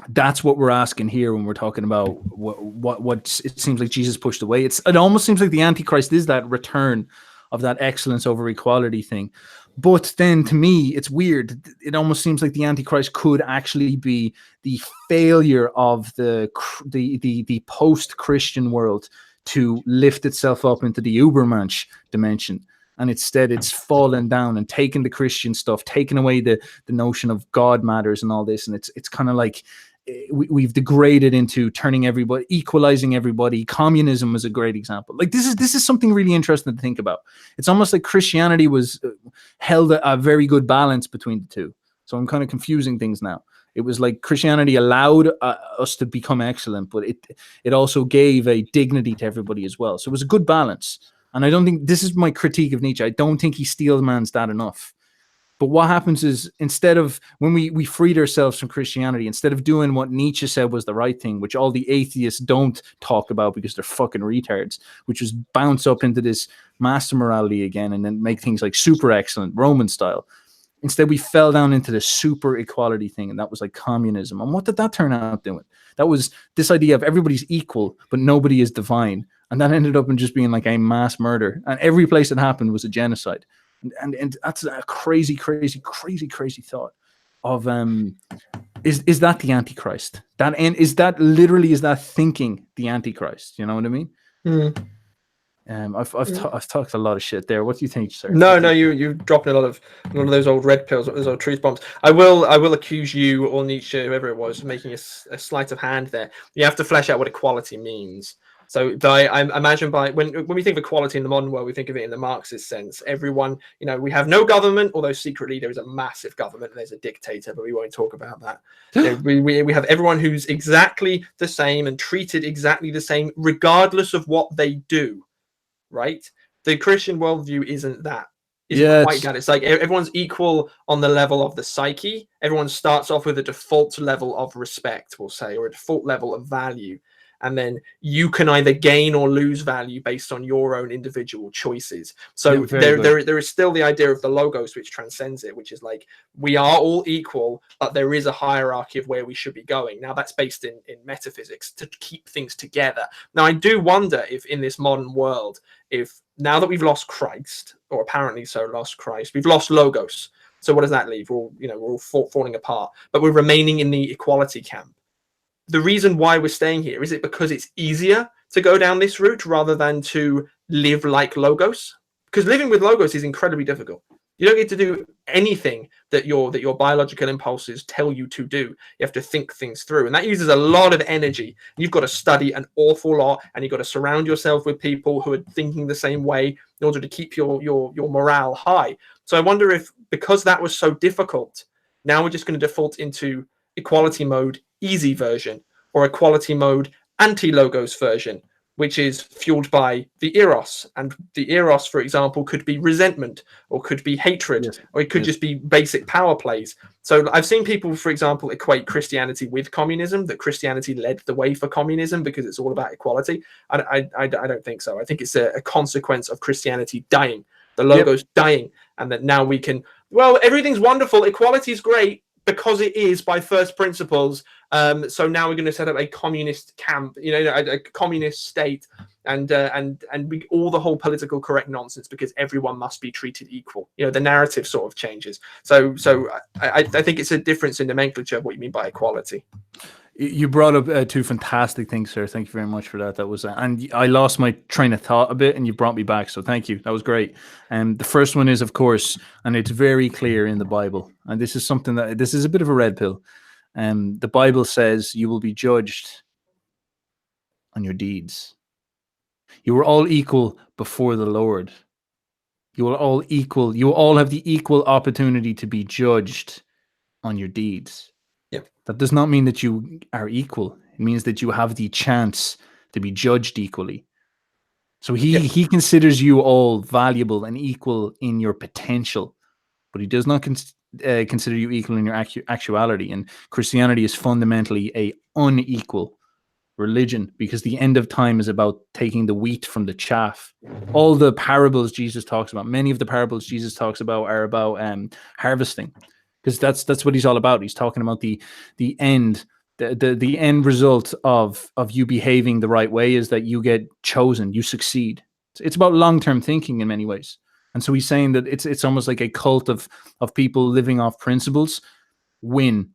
that's what we're asking here when we're talking about what it seems like Jesus pushed away. It almost seems like the Antichrist is that return of that excellence over equality thing. But then to me, it's weird. It almost seems like the Antichrist could actually be the failure of the post-Christian world to lift itself up into the Ubermensch dimension. And instead it's fallen down and taken the Christian stuff, taken away the notion of God matters and all this. And it's kind of like we've degraded into turning everybody, equalizing everybody. Communism is a great example. Like this is something really interesting to think about. It's almost like Christianity was held a very good balance between the two. So I'm kind of confusing things now. It was like Christianity allowed us to become excellent, but it also gave a dignity to everybody as well. So it was a good balance. And I don't think, this is my critique of Nietzsche, I don't think he steelmans that enough. But what happens is, instead of, when we freed ourselves from Christianity, instead of doing what Nietzsche said was the right thing, which all the atheists don't talk about because they're fucking retards, which is bounce up into this master morality again and then make things like super excellent, Roman style. Instead, we fell down into the super equality thing, and that was like communism. And what did that turn out doing? That was this idea of everybody's equal, but nobody is divine. And that ended up in just being like a mass murder. And every place it happened was a genocide. And that's a crazy, crazy, crazy, crazy thought of, is that the Antichrist? Is that thinking the Antichrist? You know what I mean? Mm. I've talked a lot of shit there. What do you think, sir? No, you dropping a lot of those old red pills, those old truth bombs. I will accuse you or Nietzsche, whoever it was, making a sleight of hand there. You have to flesh out what equality means. So I imagine when we think of equality in the modern world, we think of it in the Marxist sense. Everyone, we have no government, although secretly there is a massive government and there's a dictator, but we won't talk about that. We have everyone who's exactly the same and treated exactly the same, regardless of what they do. Right? The Christian worldview isn't that. Isn't quite that. It's like everyone's equal on the level of the psyche. Everyone starts off with a default level of respect, we'll say, or a default level of value. and then you can either gain or lose value based on your own individual choices. So there is still the idea of the logos which transcends it, which is like we are all equal, but there is a hierarchy of where we should be going. Now that's based in metaphysics to keep things together. Now I do wonder if in this modern world, if now that we've lost Christ, or apparently so lost Christ, we've lost logos. So what does that leave? We're all falling apart, but we're remaining in the equality camp. The reason why we're staying here, is it because it's easier to go down this route rather than to live like logos? Because living with logos is incredibly difficult. You don't get to do anything that your biological impulses tell you to do. You have to think things through, and that uses a lot of energy. You've got to study an awful lot, and you've got to surround yourself with people who are thinking the same way in order to keep your morale high. So I wonder if, because that was so difficult, now we're just going to default into equality mode easy version, or equality mode anti-logos version, which is fueled by the Eros. And the Eros, for example, could be resentment, or could be hatred, yes, or it could just be basic power plays. So I've seen people, for example, equate Christianity with communism, that Christianity led the way for communism because it's all about equality. I don't think so. I think it's a consequence of Christianity dying, the logos dying, and that now we can, well, everything's wonderful, equality is great, because it is by first principles. So now we're going to set up a communist camp, a communist state, and we, all the whole political correct nonsense, because everyone must be treated equal. The narrative sort of changes. So I think it's a difference in nomenclature of what you mean by equality. You brought up two fantastic things, sir. Thank you very much for that. That was, and I lost my train of thought a bit, and you brought me back. So thank you. That was great. And the first one is, of course, and it's very clear in the Bible. And this is something that, this is a bit of a red pill. The Bible says you will be judged on your deeds. You are all equal before the Lord. You are all equal. You all have the equal opportunity to be judged on your deeds. That does not mean that you are equal. It means that you have the chance to be judged equally. So he considers you all valuable and equal in your potential, but he does not consider you equal in your actuality. And Christianity is fundamentally a unequal religion, because the end of time is about taking the wheat from the chaff. All the parables Jesus talks about, many of the parables Jesus talks about, are about harvesting. Because that's what he's all about. He's talking about the end, the end result of you behaving the right way is that you get chosen, you succeed. It's about long-term thinking in many ways. And so he's saying that it's almost like a cult of people living off principles win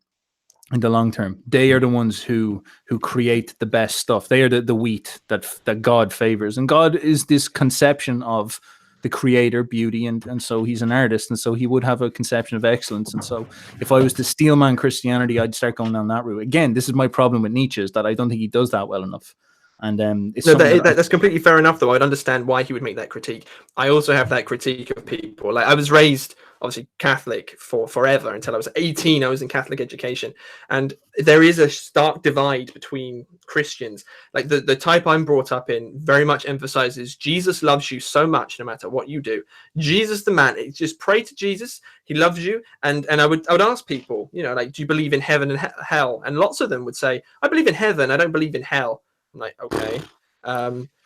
in the long term. They are the ones who create the best stuff. They are the wheat that God favors. And God is this conception of the creator, beauty, and so he's an artist, and so he would have a conception of excellence. And so if I was to steelman Christianity, I'd start going down that route. Again, this is my problem with Nietzsche, is that I don't think he does that well enough. And it's that's completely fair enough, though. I'd understand why he would make that critique. I also have that critique of people. Like, I was raised obviously Catholic for forever until I was 18. I was in Catholic education, and there is a stark divide between Christians. Like the type I'm brought up in very much emphasizes Jesus loves you so much no matter what you do. Jesus the man, just pray to Jesus, he loves you. And I would ask people, like, do you believe in heaven and hell? And lots of them would say, I believe in heaven, I don't believe in hell. I'm like, okay,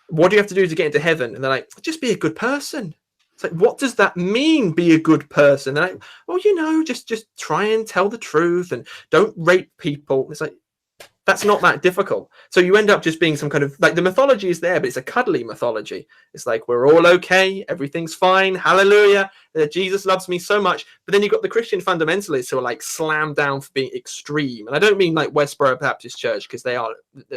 what do you have to do to get into heaven? And they're like, just be a good person. It's like, what does that mean, be a good person? And well, just try and tell the truth and don't rape people. It's like, that's not that difficult. So you end up just being some kind of, like, the mythology is there, but it's a cuddly mythology. It's like, we're all okay, everything's fine, hallelujah, Jesus loves me so much. But then you've got the Christian fundamentalists who are like slammed down for being extreme. And I don't mean like Westboro Baptist Church, because they're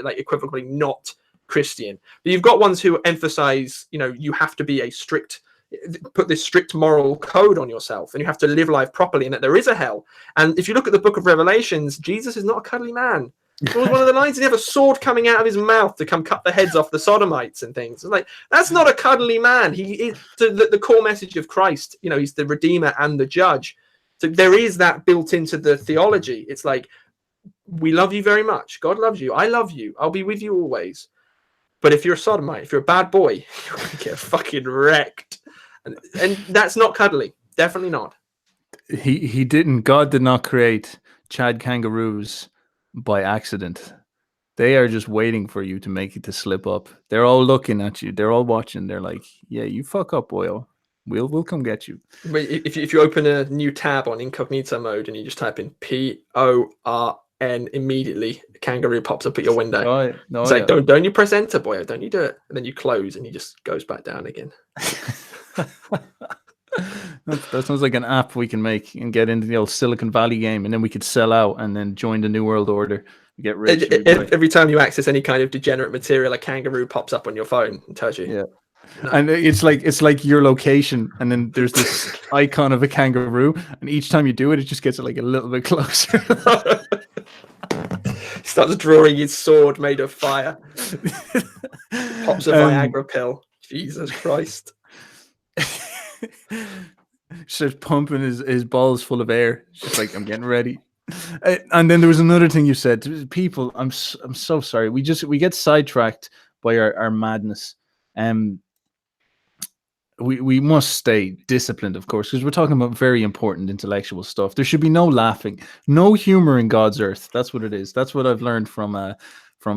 like equivocally not Christian. But you've got ones who emphasize, you have to be put this strict moral code on yourself, and you have to live life properly, and that there is a hell. And if you look at the book of Revelations, Jesus is not a cuddly man. It was one of the lines, he had a sword coming out of his mouth to come cut the heads off the sodomites and things. It's like, that's not a cuddly man. He is the core message of Christ. He's the redeemer and the judge. So there is that built into the theology. It's like, we love you very much. God loves you. I love you. I'll be with you always. But if you're a sodomite, if you're a bad boy, you're going to get fucking wrecked. And that's not cuddly. Definitely not. God did not create Chad kangaroos by accident. They are just waiting for you to make it to slip up. They're all looking at you. They're all watching. They're like, yeah, you fuck up, boyo. We'll come get you. But if you open a new tab on incognito mode and you just type in PORN, immediately a kangaroo pops up at your window. It's like, don't you press enter, boyo? Don't you do it? And then you close and he just goes back down again. That sounds like an app we can make and get into the old Silicon Valley game, and then we could sell out and then join the New World Order. Get rich. Every time you access any kind of degenerate material, a kangaroo pops up on your phone and tells you. Yeah. No. And it's like your location, and then there's this icon of a kangaroo, and each time you do it, it just gets like a little bit closer. He starts drawing his sword made of fire. Pops a Viagra pill. Jesus Christ. Starts pumping his balls full of air. Just like, I'm getting ready. And then there was another thing you said. People, I'm so sorry. We get sidetracked by our madness. We must stay disciplined, of course, because we're talking about very important intellectual stuff. There should be no laughing, no humor in God's earth. That's what it is. That's what I've learned from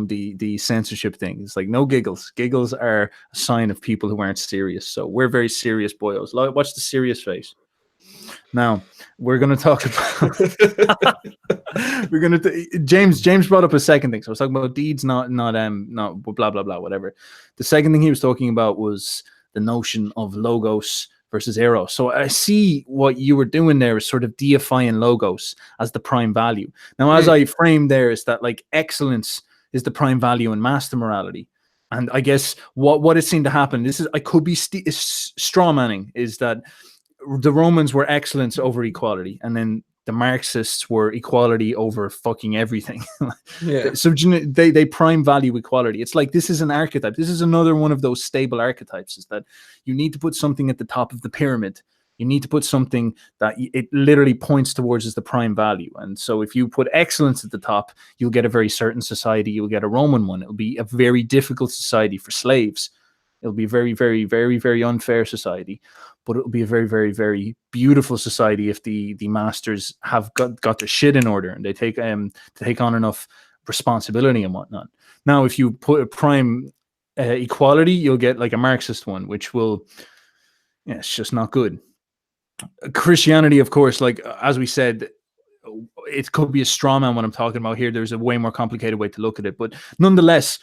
the censorship thing. It's like no giggles. Giggles are a sign of people who aren't serious. So we're very serious boyos. Watch the serious face. Now we're going to talk about. James brought up a second thing. So I was talking about deeds, not blah blah blah whatever. The second thing he was talking about was the notion of logos versus eros. So I see what you were doing there is sort of deifying logos as the prime value. Now, as I framed there, is that like excellence is the prime value in master morality. And I guess what is seen to happen, this is, I could be straw manning, is that the Romans were excellence over equality, and then the Marxists were equality over fucking everything. Yeah. So they prime value equality. It's like, this is an archetype. This is another one of those stable archetypes, is that you need to put something at the top of the pyramid. You need to put something that it literally points towards as the prime value. And so if you put excellence at the top, you'll get a very certain society. You'll get a Roman one. It'll be a very difficult society for slaves. It'll be a very, very, very, very unfair society. But it'll be a very, very, very beautiful society if the masters have got their shit in order and they take on enough responsibility and whatnot. Now, if you put a prime equality, you'll get like a Marxist one, which will, it's just not good. Christianity, of course, like as we said, it could be a straw man what I'm talking about here. There's a way more complicated way to look at it, but nonetheless,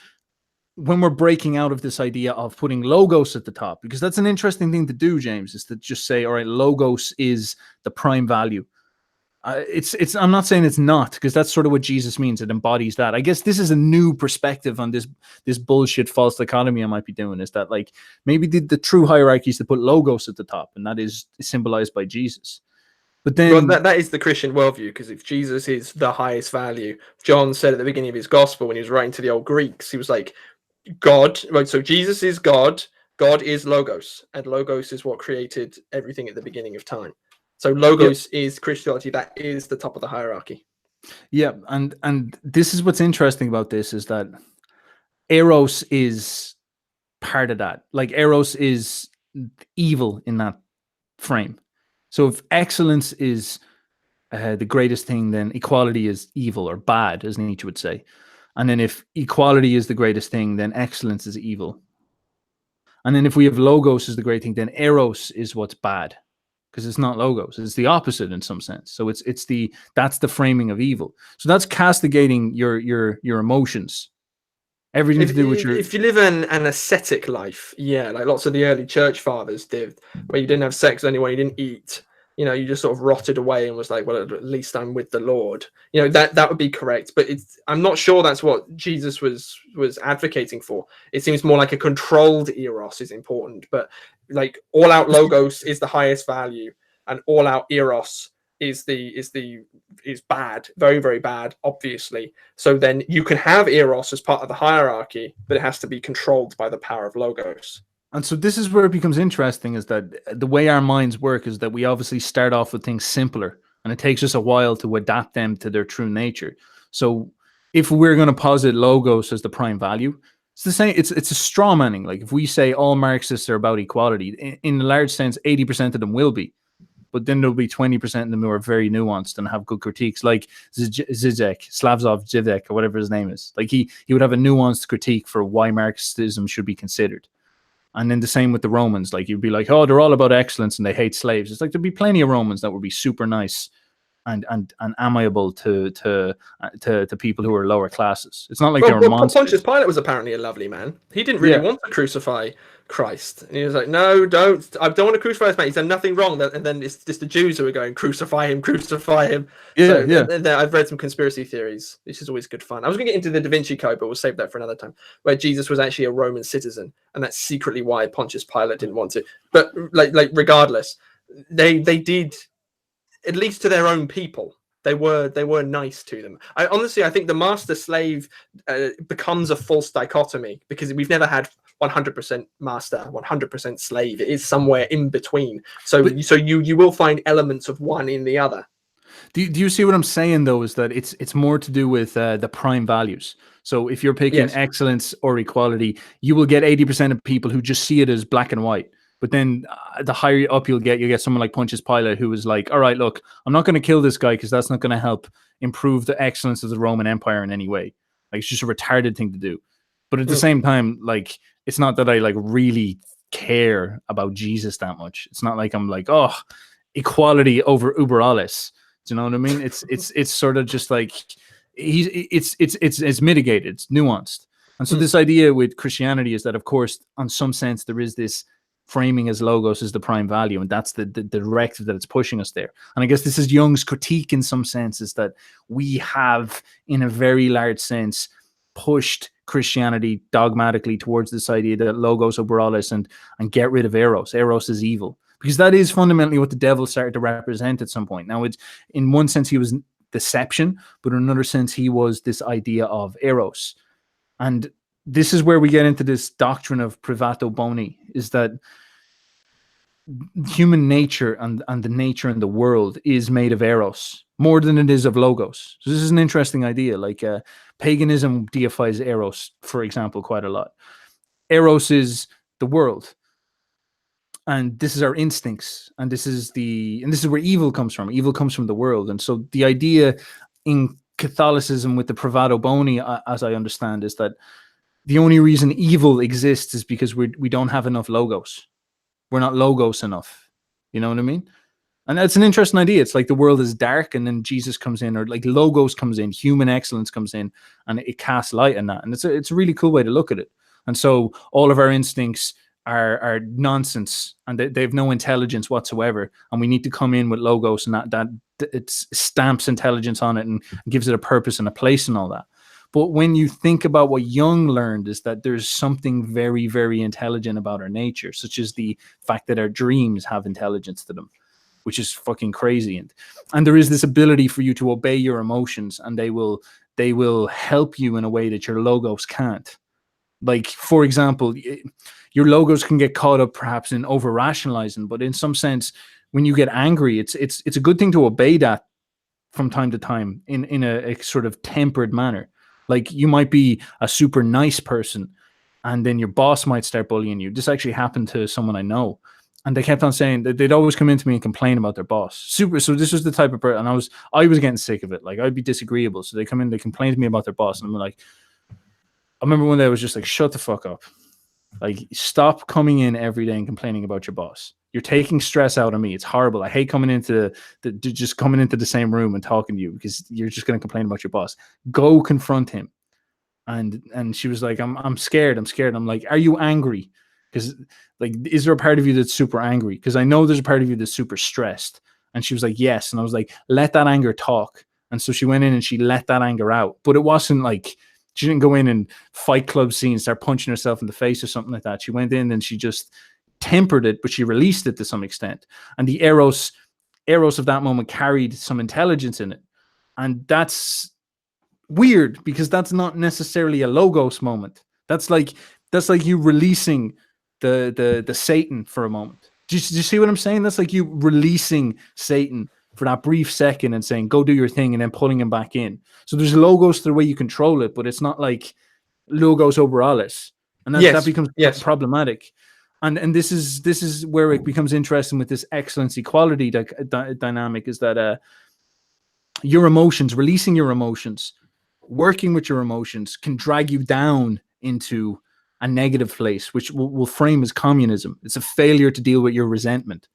when we're breaking out of this idea of putting logos at the top, because that's an interesting thing to do, James, is to just say, all right, logos is the prime value. I'm not saying it's not, because that's sort of what Jesus means. It embodies that. I guess this is a new perspective on this bullshit false dichotomy I might be doing, is that like maybe the true hierarchy is to put logos at the top, and that is symbolized by Jesus. But then, well, that is the Christian worldview, because if Jesus is the highest value, John said at the beginning of his gospel when he was writing to the old Greeks, he was like, God, right? So Jesus is God. God is logos, and logos is what created everything at the beginning of time. So logos is Christianity. That is the top of the hierarchy. Yeah, and this is what's interesting about this, is that Eros is part of that. Like Eros is evil in that frame. So if excellence is the greatest thing, then equality is evil or bad, as Nietzsche would say. And then if equality is the greatest thing, then excellence is evil. And then if we have logos as the great thing, then eros is what's bad, because it's not logos. It's the opposite in some sense. So that's the framing of evil. So that's castigating your emotions. Everything to do with if you live an ascetic life, like lots of the early church fathers did, where you didn't have sex with anyone, you didn't eat, you just sort of rotted away and was like, well, at least I'm with the Lord. That would be correct. But I'm not sure that's what Jesus was advocating for. It seems more like a controlled eros is important, but like all out logos is the highest value, and all out eros is bad, very, very bad, obviously. So then you can have eros as part of the hierarchy, but it has to be controlled by the power of logos. And so this is where it becomes interesting, is that the way our minds work is that we obviously start off with things simpler, and it takes us a while to adapt them to their true nature. So if we're going to posit logos as the prime value, it's the same. It's a straw manning. Like if we say all Marxists are about equality, in a large sense, 80% of them will be. but then there'll be 20% of them who are very nuanced and have good critiques, like Zizek, or whatever his name is. Like he would have a nuanced critique for why Marxism should be considered. And then the same with the Romans. Like you'd be like, oh, they're all about excellence and they hate slaves. It's like there'd be plenty of Romans that would be super nice and amiable to people who are lower classes. It's not like they were monsters. Pontius Pilate was apparently a lovely man. He didn't really want to crucify Christ. And he was like, no, don't. I don't want to crucify this man. He's done nothing wrong. And then it's just the Jews who are going, crucify him, crucify him. I've read some conspiracy theories. This is always good fun. I was going to get into the Da Vinci Code, but we'll save that for another time, where Jesus was actually a Roman citizen. And that's secretly why Pontius Pilate didn't want to. But like regardless, they did, at least to their own people, they were nice to them. I think the master slave becomes a false dichotomy, because we've never had 100% master, 100% slave. It is somewhere in between. So you will find elements of one in the other. Do you see what I'm saying though? Is that it's more to do with the prime values. So if you're picking excellence or equality, you will get 80% of people who just see it as black and white. But then the higher up you get someone like Pontius Pilate, who was like, all right, look, I'm not going to kill this guy because that's not going to help improve the excellence of the Roman Empire in any way. Like, it's just a retarded thing to do. But at the same time, like, it's not that I like really care about Jesus that much. It's not like I'm like, oh, equality over uber alles. Do you know what I mean? It's sort of just like it's mitigated, it's nuanced. And so this idea with Christianity is that, of course, on some sense, there is this framing as logos as the prime value, and that's the directive that it's pushing us there. And I guess this is Jung's critique in some sense, is that we have, in a very large sense, pushed Christianity dogmatically towards this idea that logos over alles and get rid of Eros. Eros is evil, because that is fundamentally what the devil started to represent at some point. Now, it's, in one sense, he was deception, but in another sense, he was this idea of Eros. And this is where we get into this doctrine of privato boni, is that human nature and the nature in the world is made of Eros more than it is of logos. So this is an interesting idea. Like paganism deifies Eros, for example, quite a lot. Eros is the world, and this is our instincts, and this is where evil comes from. Evil comes from the world. And so the idea in Catholicism with the privato boni, as I understand, is that the only reason evil exists is because we don't have enough logos. We're not logos enough. You know what I mean? And that's an interesting idea. It's like the world is dark, and then Jesus comes in, or like logos comes in, human excellence comes in, and it casts light on that. And it's a really cool way to look at it. And so all of our instincts are nonsense, and they have no intelligence whatsoever. And we need to come in with logos, and that it stamps intelligence on it and gives it a purpose and a place and all that. But when you think about what Jung learned, is that there's something very, very intelligent about our nature, such as the fact that our dreams have intelligence to them, which is fucking crazy. And there is this ability for you to obey your emotions, and they will help you in a way that your logos can't. Like, for example, your logos can get caught up perhaps in over rationalizing, but in some sense, when you get angry, it's a good thing to obey that from time to time in a sort of tempered manner. Like, you might be a super nice person, and then your boss might start bullying you. This actually happened to someone I know, and they kept on saying that they'd always come into me and complain about their boss. So this was the type of person, and I was getting sick of it. Like, I'd be disagreeable, so they come in, they complain to me about their boss, and I'm like, I remember one day I was just like, shut the fuck up. Like, stop coming in every day and complaining about your boss. You're taking stress out of me. It's horrible. I hate coming into just coming into the same room and talking to you, because you're just going to complain about your boss. Go confront him. And she was like, I'm scared. I'm like, are you angry? Because, like, is there a part of you that's super angry? Because I know there's a part of you that's super stressed. And she was like, yes. And I was like, let that anger talk. And so she went in and she let that anger out. But it wasn't like, she didn't go in and Fight Club scene, start punching herself in the face or something like that. She went in and she just tempered it, but she released it to some extent. And the Eros of that moment carried some intelligence in it. And that's weird, because that's not necessarily a logos moment. That's like you releasing the Satan for a moment. Do you see what I'm saying? That's like you releasing Satan for that brief second and saying, go do your thing, and then pulling him back in. So there's logos to the way you control it, but it's not like logos over alles. And that becomes problematic. And this is where it becomes interesting with this excellence equality dynamic, is that your emotions, releasing your emotions, working with your emotions, can drag you down into a negative place, which will frame as communism. It's a failure to deal with your resentment.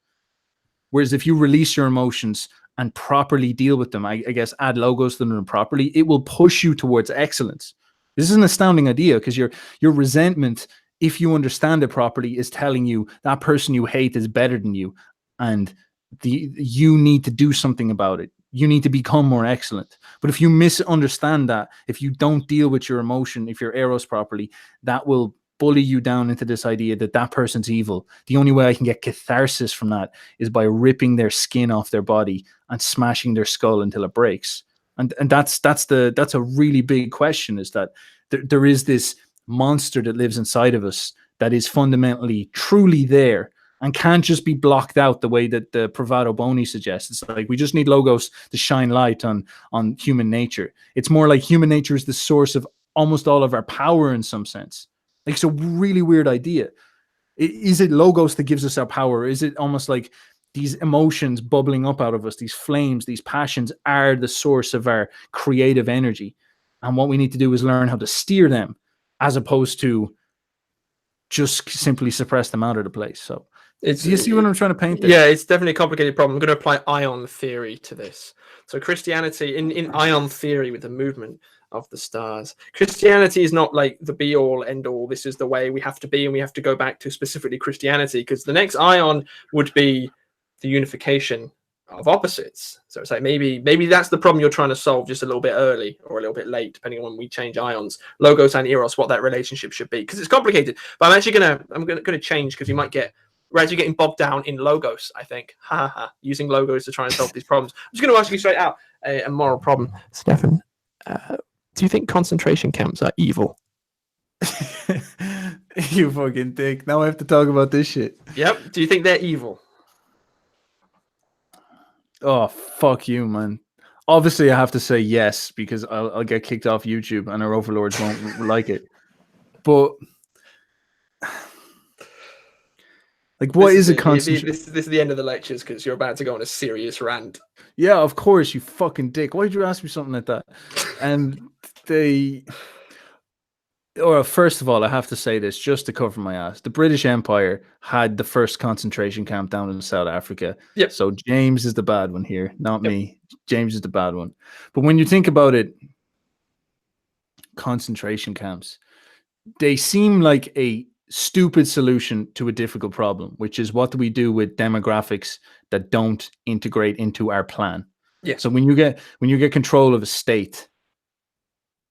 Whereas if you release your emotions and properly deal with them, I guess add logos to them properly, it will push you towards excellence. This is an astounding idea, because your resentment, if you understand it properly, is telling you that person you hate is better than you, and you need to do something about it. You need to become more excellent. But if you misunderstand that, if you don't deal with your emotion, if you're Eros properly, that will bully you down into this idea that that person's evil. The only way I can get catharsis from that is by ripping their skin off their body and smashing their skull until it breaks. And that's a really big question, is that there is this monster that lives inside of us that is fundamentally truly there and can't just be blocked out the way that the Pravado Boni suggests. It's like we just need logos to shine light on human nature. It's more like human nature is the source of almost all of our power in some sense. Like, it's a really weird idea. Is it logos that gives us our power? Is it almost like these emotions bubbling up out of us, these flames, these passions are the source of our creative energy? And what we need to do is learn how to steer them, as opposed to just simply suppress them out of the place. So do you see what I'm trying to paint there? Yeah, it's definitely a complicated problem. I'm going to apply Aion theory to this. So Christianity, in Aion theory, with the movement of the stars, Christianity is not like the be all end all. This is the way we have to be, and we have to go back to specifically Christianity, because the next Aion would be the unification of opposites. So it's like maybe that's the problem you're trying to solve just a little bit early or a little bit late, depending on when we change Aions, logos and Eros, what that relationship should be, because it's complicated. But I'm actually gonna change, because we're actually getting bogged down in logos, I think. Using logos to try and solve these problems. I'm just going to ask you straight out a moral problem. Stefan, do you think concentration camps are evil? You fucking dick. Now I have to talk about this shit. Yep. Do you think they're evil? Oh, fuck you, man. Obviously, I have to say yes, because I'll get kicked off YouTube and our overlords won't like it. But... like, what is a concentration? This is the end of the lectures, because you're about to go on a serious rant. Yeah, of course, you fucking dick. Why did you ask me something like that? And first of all, I have to say this just to cover my ass. The British Empire had the first concentration camp down in South Africa. Yep. So James is the bad one here, not me. James is the bad one. But when you think about it, concentration camps, they seem like a stupid solution to a difficult problem, which is, what do we do with demographics that don't integrate into our plan? Yeah. So when you get control of a state,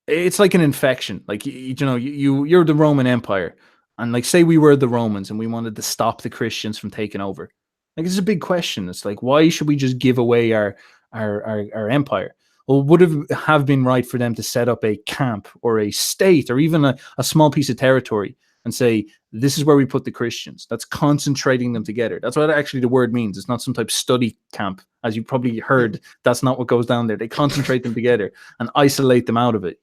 it's like an infection. Like, you're the Roman Empire, and like, say we were the Romans and we wanted to stop the Christians from taking over. Like, it's a big question. It's like, why should we just give away our empire? Well, would have been right for them to set up a camp or a state or even a small piece of territory and say, this is where we put the Christians. That's concentrating them together. That's what actually the word means. It's not some type of study camp. As you probably heard, that's not what goes down there. They concentrate them together and isolate them out of it,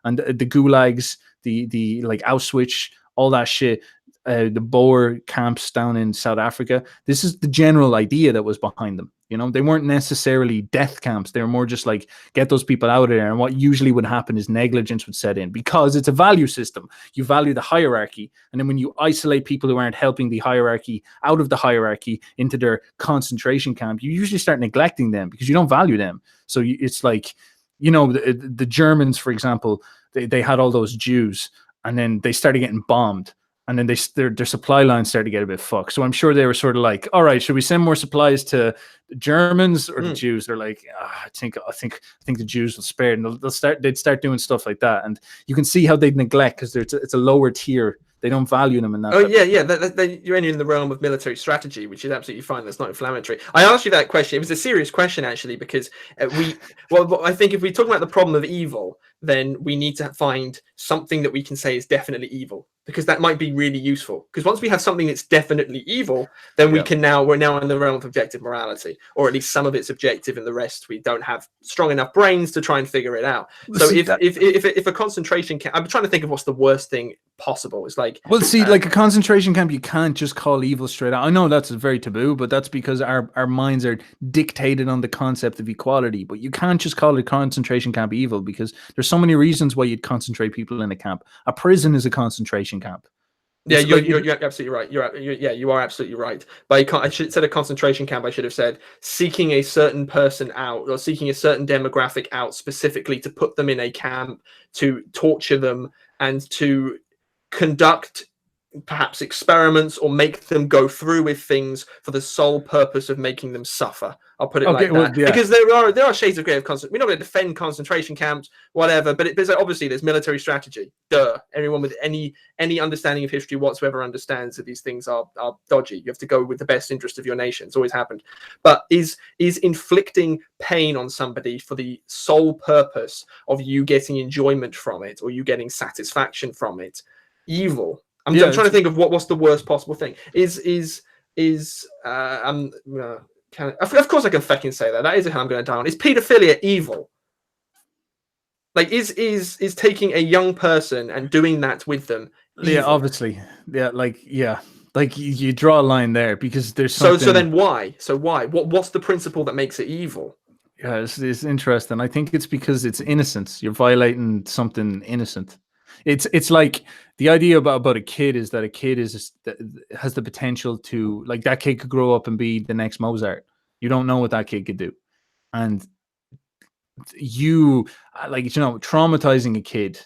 And the gulags, the like Auschwitz, all that shit, the Boer camps down in South Africa. This is the general idea that was behind them. They weren't necessarily death camps. They were more just like, get those people out of there. And what usually would happen is negligence would set in, because it's a value system. You value the hierarchy. And then when you isolate people who aren't helping the hierarchy out of the hierarchy into their concentration camp, you usually start neglecting them because you don't value them. So it's like, the Germans, for example, they had all those Jews, and then they started getting bombed. And then their supply lines started to get a bit fucked. So I'm sure they were sort of like, all right, should we send more supplies to the Germans or the Jews? They're like, I think the Jews will spare it. And they'd start doing stuff like that. And you can see how they'd neglect, because it's a lower tier. They don't value them in that. Oh, yeah. You're only in the realm of military strategy, which is absolutely fine. That's not inflammatory. I asked you that question. It was a serious question, actually, because I think if we talk about the problem of evil, then we need to find something that we can say is definitely evil, because that might be really useful. Because once we have something that's definitely evil, then we're now in the realm of objective morality, or at least some of it's objective and the rest we don't have strong enough brains to try and figure it out. So See, if a concentration camp, I'm trying to think of what's the worst thing possible. It's like, well, see, like a concentration camp, you can't just call evil straight out. I know that's very taboo, but that's because our minds are dictated on the concept of equality. But you can't just call a concentration camp evil, because there's so many reasons why you'd concentrate people in a camp. A prison is a concentration camp. Yeah, you're absolutely right. You are absolutely right. But I should have said a concentration camp. I should have said seeking a certain person out, or seeking a certain demographic out specifically to put them in a camp, to torture them, and to conduct perhaps experiments or make them go through with things for the sole purpose of making them suffer. I'll put it like that. Well, yeah. Because there are shades of grey of concentration. We're not going to defend concentration camps, whatever, but there's obviously there's military strategy. Duh. Anyone with any understanding of history whatsoever understands that these things are dodgy. You have to go with the best interest of your nation. It's always happened. But is inflicting pain on somebody for the sole purpose of you getting enjoyment from it, or you getting satisfaction from it, evil? I'm trying to think of what's the worst possible thing. Of course I can fucking say that. That is how I'm going to die on. Is pedophilia evil? Like, is taking a young person and doing that with them evil? Yeah, obviously. Like you draw a line there, because there's something... So then why? So why? What's the principle that makes it evil? Yeah, it's interesting. I think it's because it's innocence. You're violating something innocent. It's like the idea about a kid is that a kid has the potential to, like, that kid could grow up and be the next Mozart. You don't know what that kid could do. And traumatizing a kid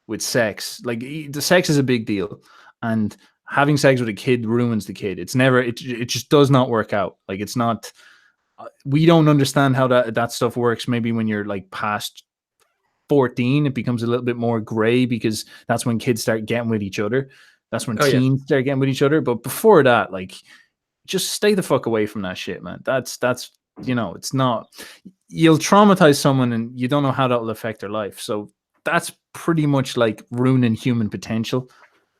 with sex, like, the sex is a big deal, and having sex with a kid ruins the kid. It just does not work out. Like, it's not, we don't understand how that stuff works. Maybe when you're like past 14, it becomes a little bit more gray, because that's when kids start getting with each other. That's when teens start getting with each other. But before that, like, just stay the fuck away from that shit, man. That's it's not, you'll traumatize someone and you don't know how that will affect their life. So that's pretty much like ruining human potential.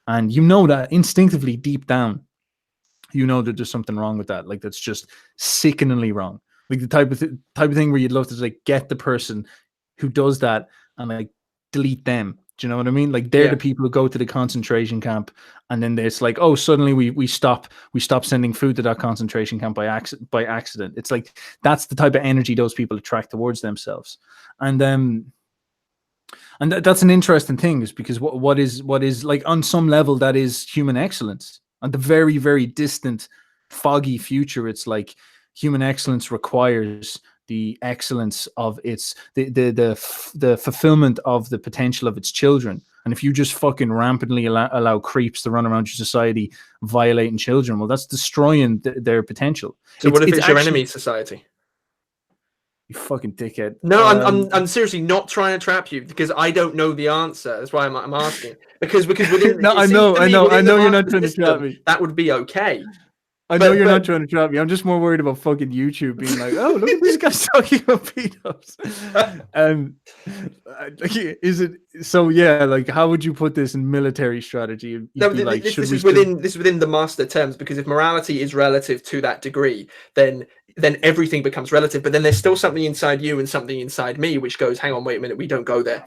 And that instinctively deep down, that there's something wrong with that. Like, that's just sickeningly wrong. Like the type of thing where you'd love to, like, get the person who does that and, like, delete them. Do you know what I mean? Like, they're the people who go to the concentration camp, and then it's like, oh, suddenly we stop sending food to that concentration camp by accident. It's like, that's the type of energy those people attract towards themselves. And that's an interesting thing, is because what is like, on some level, that is human excellence. On the very, very distant, foggy future, it's like human excellence requires the excellence of the fulfillment of the potential of its children. And if you just fucking rampantly allow creeps to run around your society violating children, well, that's destroying their potential. So what if it's your enemy society? You fucking dickhead. No, I'm seriously not trying to trap you, because I don't know the answer. That's why I'm asking. Because within, no, I know you're not trying to trap me. That would be okay. I know you're not trying to trap me. I'm just more worried about fucking YouTube being like, oh, look at these guys talking about pedos. Is it so? Yeah, like, how would you put this in military strategy? This is within the master terms, because if morality is relative to that degree, then everything becomes relative. But then there's still something inside you and something inside me which goes, hang on, wait a minute, we don't go there.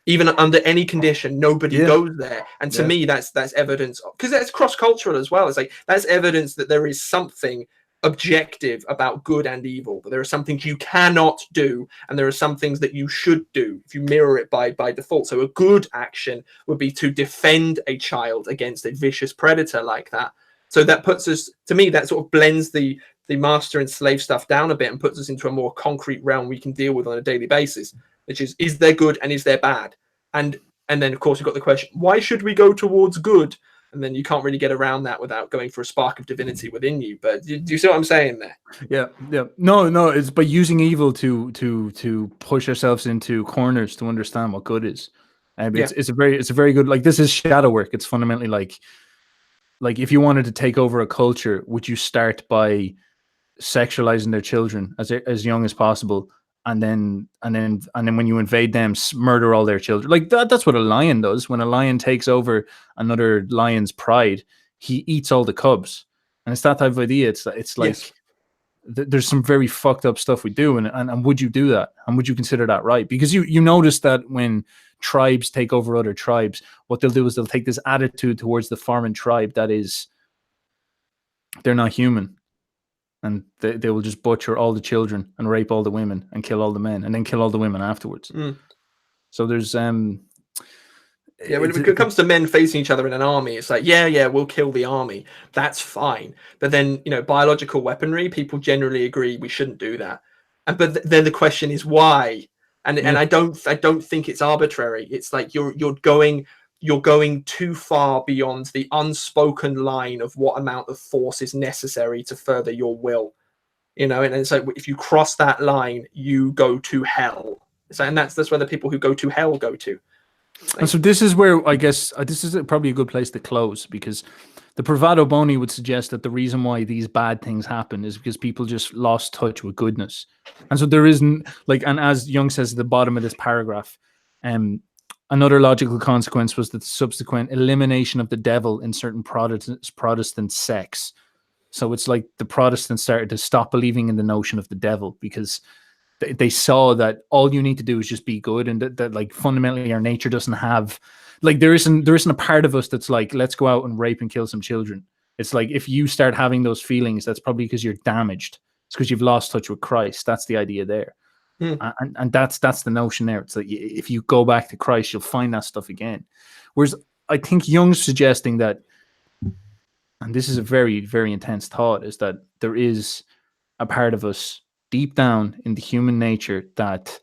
Even under any condition, nobody goes there. And to me, that's evidence, because that's cross-cultural as well. It's like, that's evidence that there is something objective about good and evil. But there are some things you cannot do, and there are some things that you should do if you mirror it by default. So a good action would be to defend a child against a vicious predator like that. So that puts us, to me, that sort of blends the master and slave stuff down a bit and puts us into a more concrete realm we can deal with on a daily basis, which is there good and is there bad? And then, of course, you've got the question, why should we go towards good? And then you can't really get around that without going for a spark of divinity within you. But do you see what I'm saying there? Yeah. No, it's by using evil to push ourselves into corners to understand what good is. It's a very good, like, this is shadow work. It's fundamentally like if you wanted to take over a culture, would you start by sexualizing their children as young as possible, then when you invade them, murder all their children. Like that's what a lion does. When a lion takes over another lion's pride, he eats all the cubs, and it's that type of idea. It's like Yes. There's some very fucked up stuff we do, and would you do that? And would you consider that right? Because you notice that when tribes take over other tribes, what they'll do is they'll take this attitude towards the foreign tribe that is, they're not human, and they will just butcher all the children and rape all the women and kill all the men and then kill all the women afterwards. So there's yeah, when it comes to men facing each other in an army, it's like, yeah, we'll kill the army. That's fine. But then, biological weaponry, people generally agree we shouldn't do that. But then the question is why? And I don't think it's arbitrary. It's like you're going too far beyond the unspoken line of what amount of force is necessary to further your will. And it's like, if you cross that line, you go to hell. And that's where the people who go to hell go to. And so this is where I guess this is probably a good place to close, because the Bravado Boni would suggest that the reason why these bad things happen is because people just lost touch with goodness. And so there isn't, like, and as Jung says at the bottom of this paragraph, another logical consequence was the subsequent elimination of the devil in certain Protestant sects. So it's like the Protestants started to stop believing in the notion of the devil, because they saw that all you need to do is just be good, and that like fundamentally our nature doesn't have, like, there isn't a part of us that's like, let's go out and rape and kill some children. It's like, if you start having those feelings, that's probably because you're damaged. It's because you've lost touch with Christ. That's the idea there. And that's the notion there. It's like, if you go back to Christ, you'll find that stuff again. Whereas I think Jung's suggesting that, and this is a very, very intense thought, is that there is a part of us deep down in the human nature that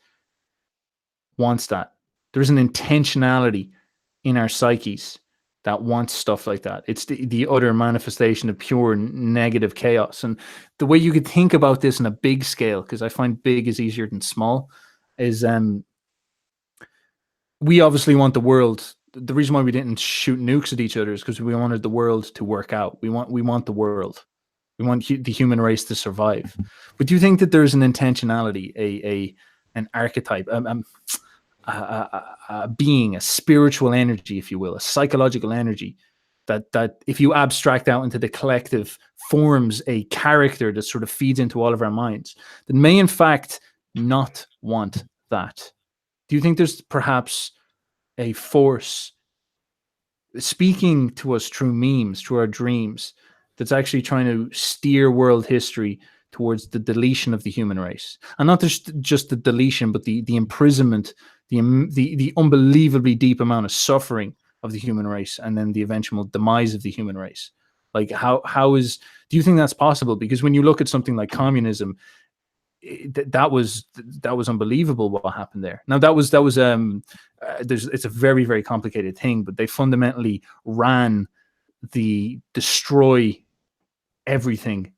wants that. There's an intentionality in our psyches that wants stuff like that. It's the utter manifestation of pure negative chaos. And the way you could think about this on a big scale, because I find big is easier than small, is we obviously want the world. The reason why we didn't shoot nukes at each other is because we wanted the world to work out. We want the world. We want the human race to survive. But do you think that there's an intentionality, an archetype, a being, a spiritual energy, if you will, a psychological energy that if you abstract out into the collective forms a character that sort of feeds into all of our minds, that may in fact not want that? Do you think there's perhaps a force speaking to us through memes, through our dreams, that's actually trying to steer world history towards the deletion of the human race? And not just the deletion, but the imprisonment, the unbelievably deep amount of suffering of the human race, and then the eventual demise of the human race. Like, do you think that's possible? Because when you look at something like communism, that was unbelievable what happened there. Now it's a very, very complicated thing, but they fundamentally ran the destroy everything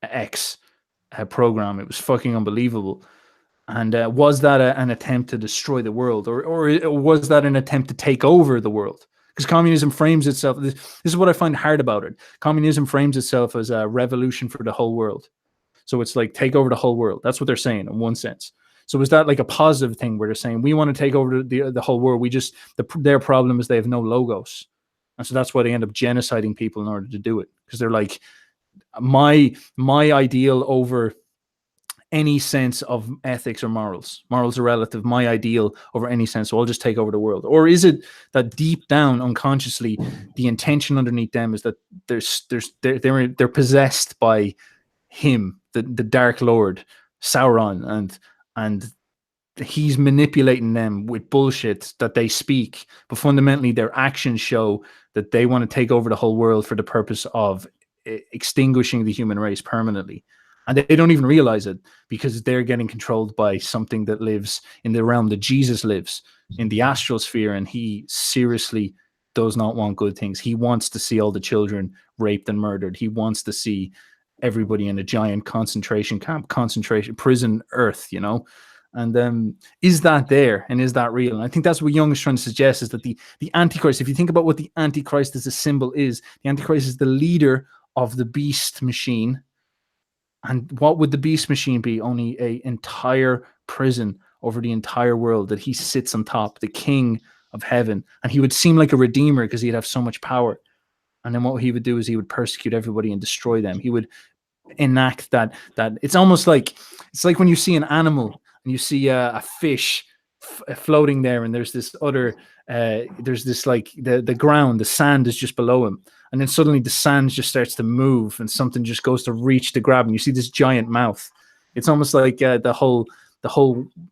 X program. It was fucking unbelievable. And was that an attempt to destroy the world, or was that an attempt to take over the world? Because communism frames itself, this is what I find hard about it. Communism frames itself as a revolution for the whole world. So it's like, take over the whole world. That's what they're saying in one sense. So is that like a positive thing where they're saying we want to take over the whole world? Their problem is they have no logos. And so that's why they end up genociding people in order to do it. Because they're like, my ideal over any sense of ethics or morals. Morals are relative. My ideal over any sense. So I'll just take over the world. Or is it that deep down, unconsciously, the intention underneath them is that they're possessed by him, the Dark Lord, Sauron, and he's manipulating them with bullshit that they speak, but fundamentally their actions show that they want to take over the whole world for the purpose of extinguishing the human race permanently. And they don't even realize it, because they're getting controlled by something that lives in the realm that Jesus lives, in the astral sphere, and he seriously does not want good things. He wants to see all the children raped and murdered. He wants to see everybody in a giant concentration camp, prison earth, And is that there, and is that real? And I think that's what Jung is trying to suggest, is that the Antichrist, if you think about what the Antichrist as a symbol is, the Antichrist is the leader of the beast machine, And what would the beast machine be? Only a entire prison over the entire world that he sits on top, the king of heaven. And he would seem like a redeemer because he'd have so much power. And then what he would do is he would persecute everybody and destroy them. He would enact that it's almost like, it's like when you see an animal and you see a fish floating there, and there's this other there's this, like, the ground, the sand is just below him, and then suddenly the sand just starts to move and something just goes to reach to grab, and you see this giant mouth. It's almost like the whole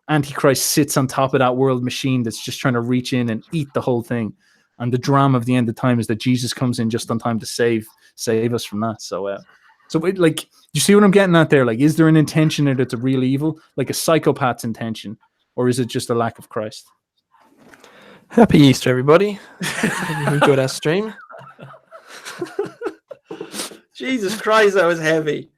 Antichrist sits on top of that world machine that's just trying to reach in and eat the whole thing. And the drama of the end of time is that Jesus comes in just on time to save us from that. So like, you see what I'm getting at there? Like, is there an intention that it's a real evil, like a psychopath's intention, or is it just a lack of Christ? Happy Easter, everybody. Enjoyed our stream. Jesus Christ, that was heavy.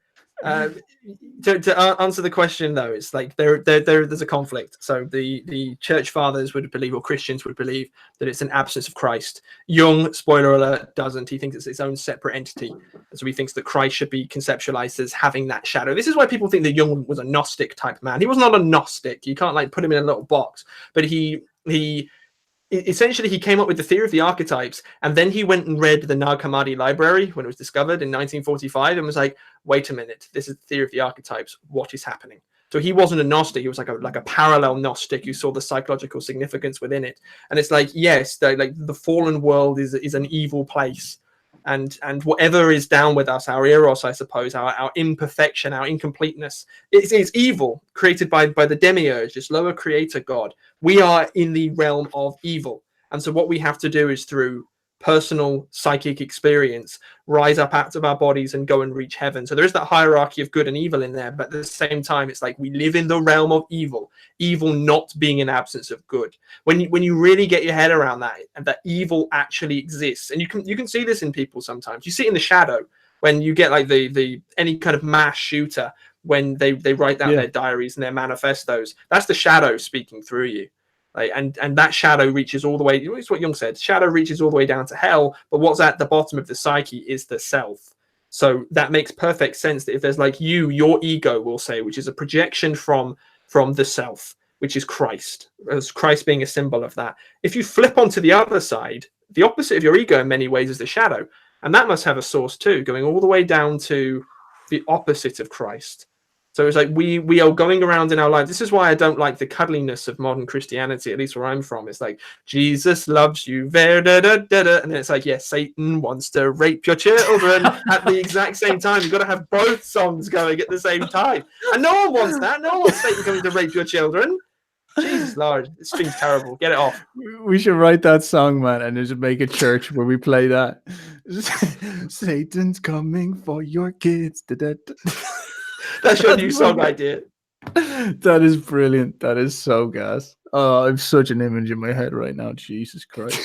To answer the question, though, it's like there's a conflict. So the church fathers would believe, or Christians would believe, that it's an absence of Christ. Jung, spoiler alert, doesn't. He thinks it's its own separate entity. So he thinks that Christ should be conceptualized as having that shadow. This is why people think that Jung was a Gnostic type man. He was not a Gnostic. You can't, like, put him in a little box. But he essentially, he came up with the theory of the archetypes, and then he went and read the Nag Hammadi library when it was discovered in 1945 and was like, wait a minute, this is the theory of the archetypes. What is happening? So he wasn't a Gnostic. He was like a parallel Gnostic who saw the psychological significance within it. And it's like, yes, the fallen world is an evil place. And whatever is down with us, our Eros, I suppose, our imperfection, our incompleteness, it's evil, created by the demiurge, this lower creator God. We are in the realm of evil. And so what we have to do is, through personal psychic experience, rise up out of our bodies and go and reach heaven. So there is that hierarchy of good and evil in there, but at the same time, it's like we live in the realm of evil not being an absence of good. When you really get your head around that, and that evil actually exists, and you can see this in people sometimes. You see it in the shadow when you get, like, the any kind of mass shooter, when they write down their diaries and their manifestos. That's the shadow speaking through you. Like, and that shadow reaches all the way. It's what Jung said. Shadow reaches all the way down to hell, but what's at the bottom of the psyche is the self. So that makes perfect sense, that if there's, like, your ego, we'll say, which is a projection from the self, which is Christ, as Christ being a symbol of that. If you flip onto the other side, the opposite of your ego in many ways is the shadow, and that must have a source too, going all the way down to the opposite of Christ. So it's like we are going around in our lives. This is why I don't like the cuddliness of modern Christianity, at least where I'm from. It's like, Jesus loves you, and then it's like, yes, Satan wants to rape your children at the exact same time. You've got to have both songs going at the same time. And no one wants that. No one wants Satan coming to rape your children. Jesus Lord, this thing's terrible. Get it off. We should write that song, man, and just make a church where we play that. Satan's coming for your kids. That's your new song idea. That is brilliant. That is so gas. Oh, I have such an image in my head right now. Jesus Christ.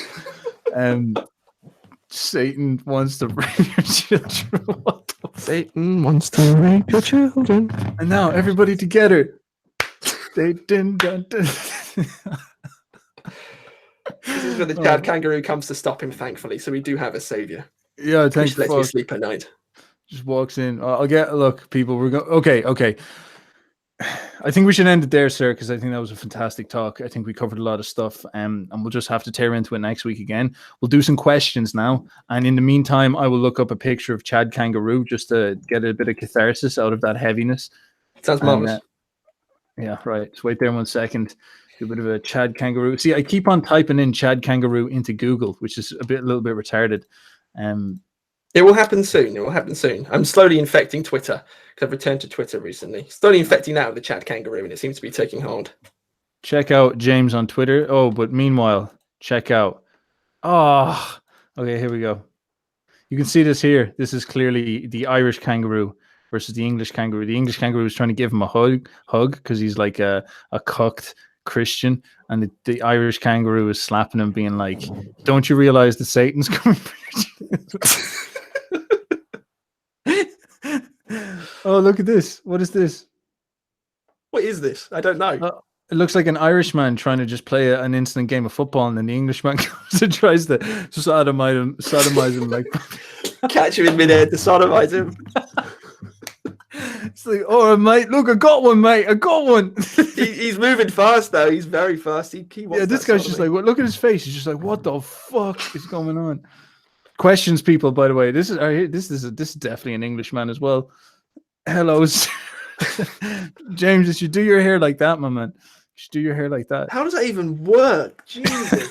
Satan wants to rape your children. Satan wants to rape your children. And now everybody together. Satan. This is where the Chad kangaroo comes to stop him, thankfully. So we do have a savior. Yeah, thanks. Which lets me sleep at night. Just walks in. I'll get, look, people, we're going. Okay. I think we should end it there, sir, because I think that was a fantastic talk. I think we covered a lot of stuff, and we'll just have to tear into it next week again. We'll do some questions now, and in the meantime, I will look up a picture of Chad Kangaroo just to get a bit of catharsis out of that heaviness. Sounds marvelous. Yeah, right. Just wait there 1 second. Do a bit of a Chad Kangaroo. See, I keep on typing in Chad Kangaroo into Google, which is a little bit retarded. It will happen soon. I'm slowly infecting Twitter, because I've returned to Twitter recently. Slowly infecting that with the Chad Kangaroo, and it seems to be taking hold. Check out James on Twitter. Oh, but meanwhile, check out. Oh, okay, here we go. You can see this here. This is clearly the Irish kangaroo versus the English kangaroo. The English kangaroo is trying to give him a hug because he's like a cucked Christian, and the Irish kangaroo is slapping him, being like, "Don't you realize that Satan's coming for you?" Oh, look at this. What is this? What is this? I don't know. It looks like an Irishman trying to just play an instant game of football, and then the Englishman comes and tries to sodomize him like catch him in midair to sodomize him. It's like, oh, mate, look, I got one, mate. I got one. He's moving fast, though. He's very fast. He wants This guy's just like, look at his face. He's just like, what the fuck is going on? Questions, people. By the way, this is definitely an Englishman as well. Hello, James. You should do your hair like that, my man. You should do your hair like that. How does that even work? Jesus. He's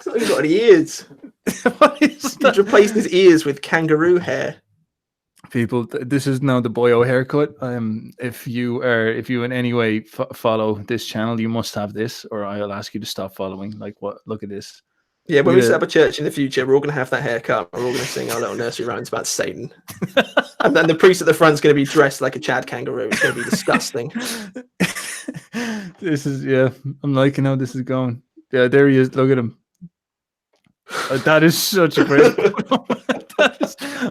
not even got any ears. What is that? He's replaced his ears with kangaroo hair. People, this is now the boyo haircut. If you in any way follow this channel, you must have this, or I'll ask you to stop following. Like, what? Look at this. Yeah, when we set up a church in the future, we're all going to have that haircut. We're all going to sing our little nursery rhymes about Satan. And then the priest at the front's going to be dressed like a Chad kangaroo. It's going to be disgusting. This is, I'm liking how this is going. Yeah, there he is. Look at him. That is such a great.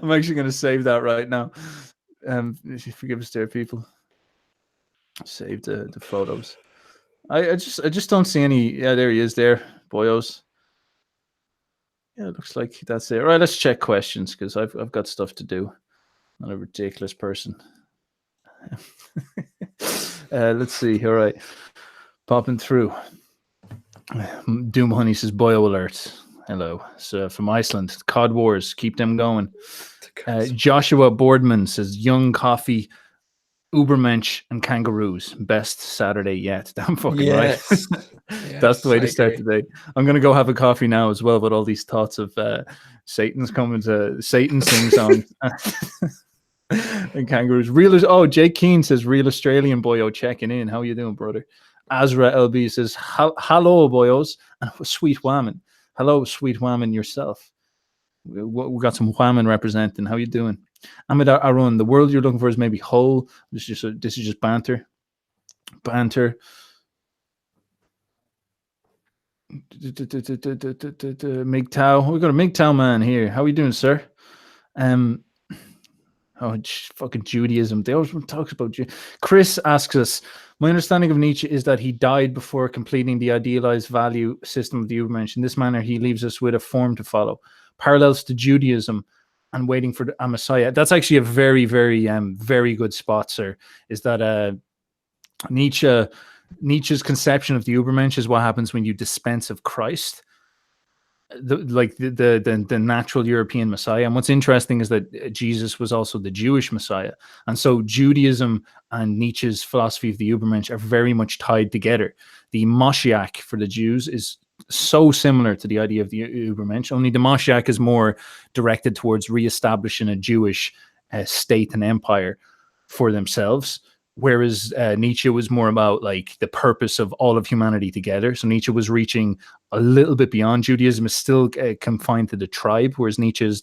I'm actually going to save that right now. If you forgive us, there, people. Save the photos. I just don't see any. Yeah, there he is. There, boyos. Yeah, it looks like that's it. All right, let's check questions because I've got stuff to do. Not a ridiculous person. Let's see. All right, popping through. Doom Honey says, "Boyo alert." Hello. So from Iceland, COD Wars, keep them going. Joshua Boardman says, "Young coffee, Ubermensch, and kangaroos. Best Saturday yet." Damn fucking right. That's the way to start the day. I'm going to go have a coffee now as well with all these thoughts of Satan's coming to Satan sing songs and kangaroos. Jake Keane says, "Real Australian boyo checking in. How you doing, brother?" Azra LB says, "Hello, boyos." And sweet whammon. Hello, sweet whammon yourself. We got some whammon representing. How you doing? Ahmed Arun, the world you're looking for is maybe whole. This is just banter. Banter. MGTOW. We got a MGTOW man here. How are you doing, sir? Fucking Judaism. They always talk about Chris asks us, "My understanding of Nietzsche is that he died before completing the idealized value system of the Übermensch. In this manner, he leaves us with a form to follow. Parallels to Judaism and waiting for a Messiah." That's actually a very, very, very good spot, sir. Is that Nietzsche's conception of the Übermensch is what happens when you dispense of Christ, the natural European Messiah. And what's interesting is that Jesus was also the Jewish Messiah, and so Judaism and Nietzsche's philosophy of the Übermensch are very much tied together. The Moshiach for the Jews is so similar to the idea of the Übermensch, only the Moshiach is more directed towards reestablishing a Jewish state and empire for themselves. Whereas Nietzsche was more about like the purpose of all of humanity together. So Nietzsche was reaching a little bit beyond Judaism, is still confined to the tribe. Whereas because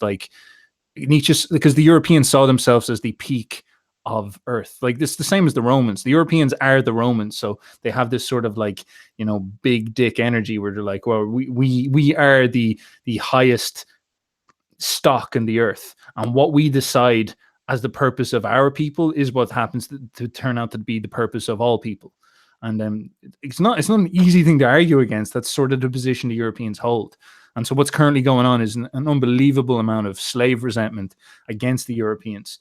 the Europeans saw themselves as the peak of Earth. Like this, the same as the Romans. The Europeans are the Romans, so they have this sort of like big dick energy where they're like, well, we are the highest stock in the Earth, and what we decide as the purpose of our people is what happens to turn out to be the purpose of all people. And it's not an easy thing to argue against. That's sort of the position the Europeans hold. And so what's currently going on is an unbelievable amount of slave resentment against the Europeans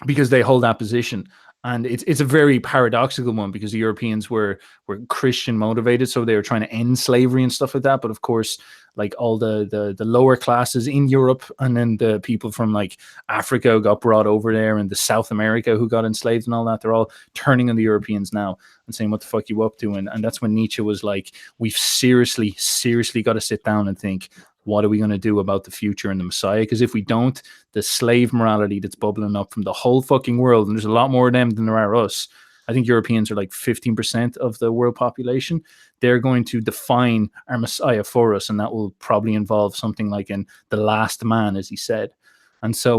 because they hold that position. And it's a very paradoxical one because the Europeans were Christian motivated, so they were trying to end slavery and stuff like that. But of course, like all the lower classes in Europe, and then the people from like Africa who got brought over there, and the South America who got enslaved and all that, they're all turning on the Europeans now and saying, "What the fuck you up to?" And that's when Nietzsche was like, "We've seriously got to sit down and think, what are we going to do about the future and the Messiah? Because if we don't, the slave morality that's bubbling up from the whole fucking world," and there's a lot more of them than there are us. I think Europeans are like 15% of the world population. They're going to define our Messiah for us, and that will probably involve something like in the last man, as he said. And so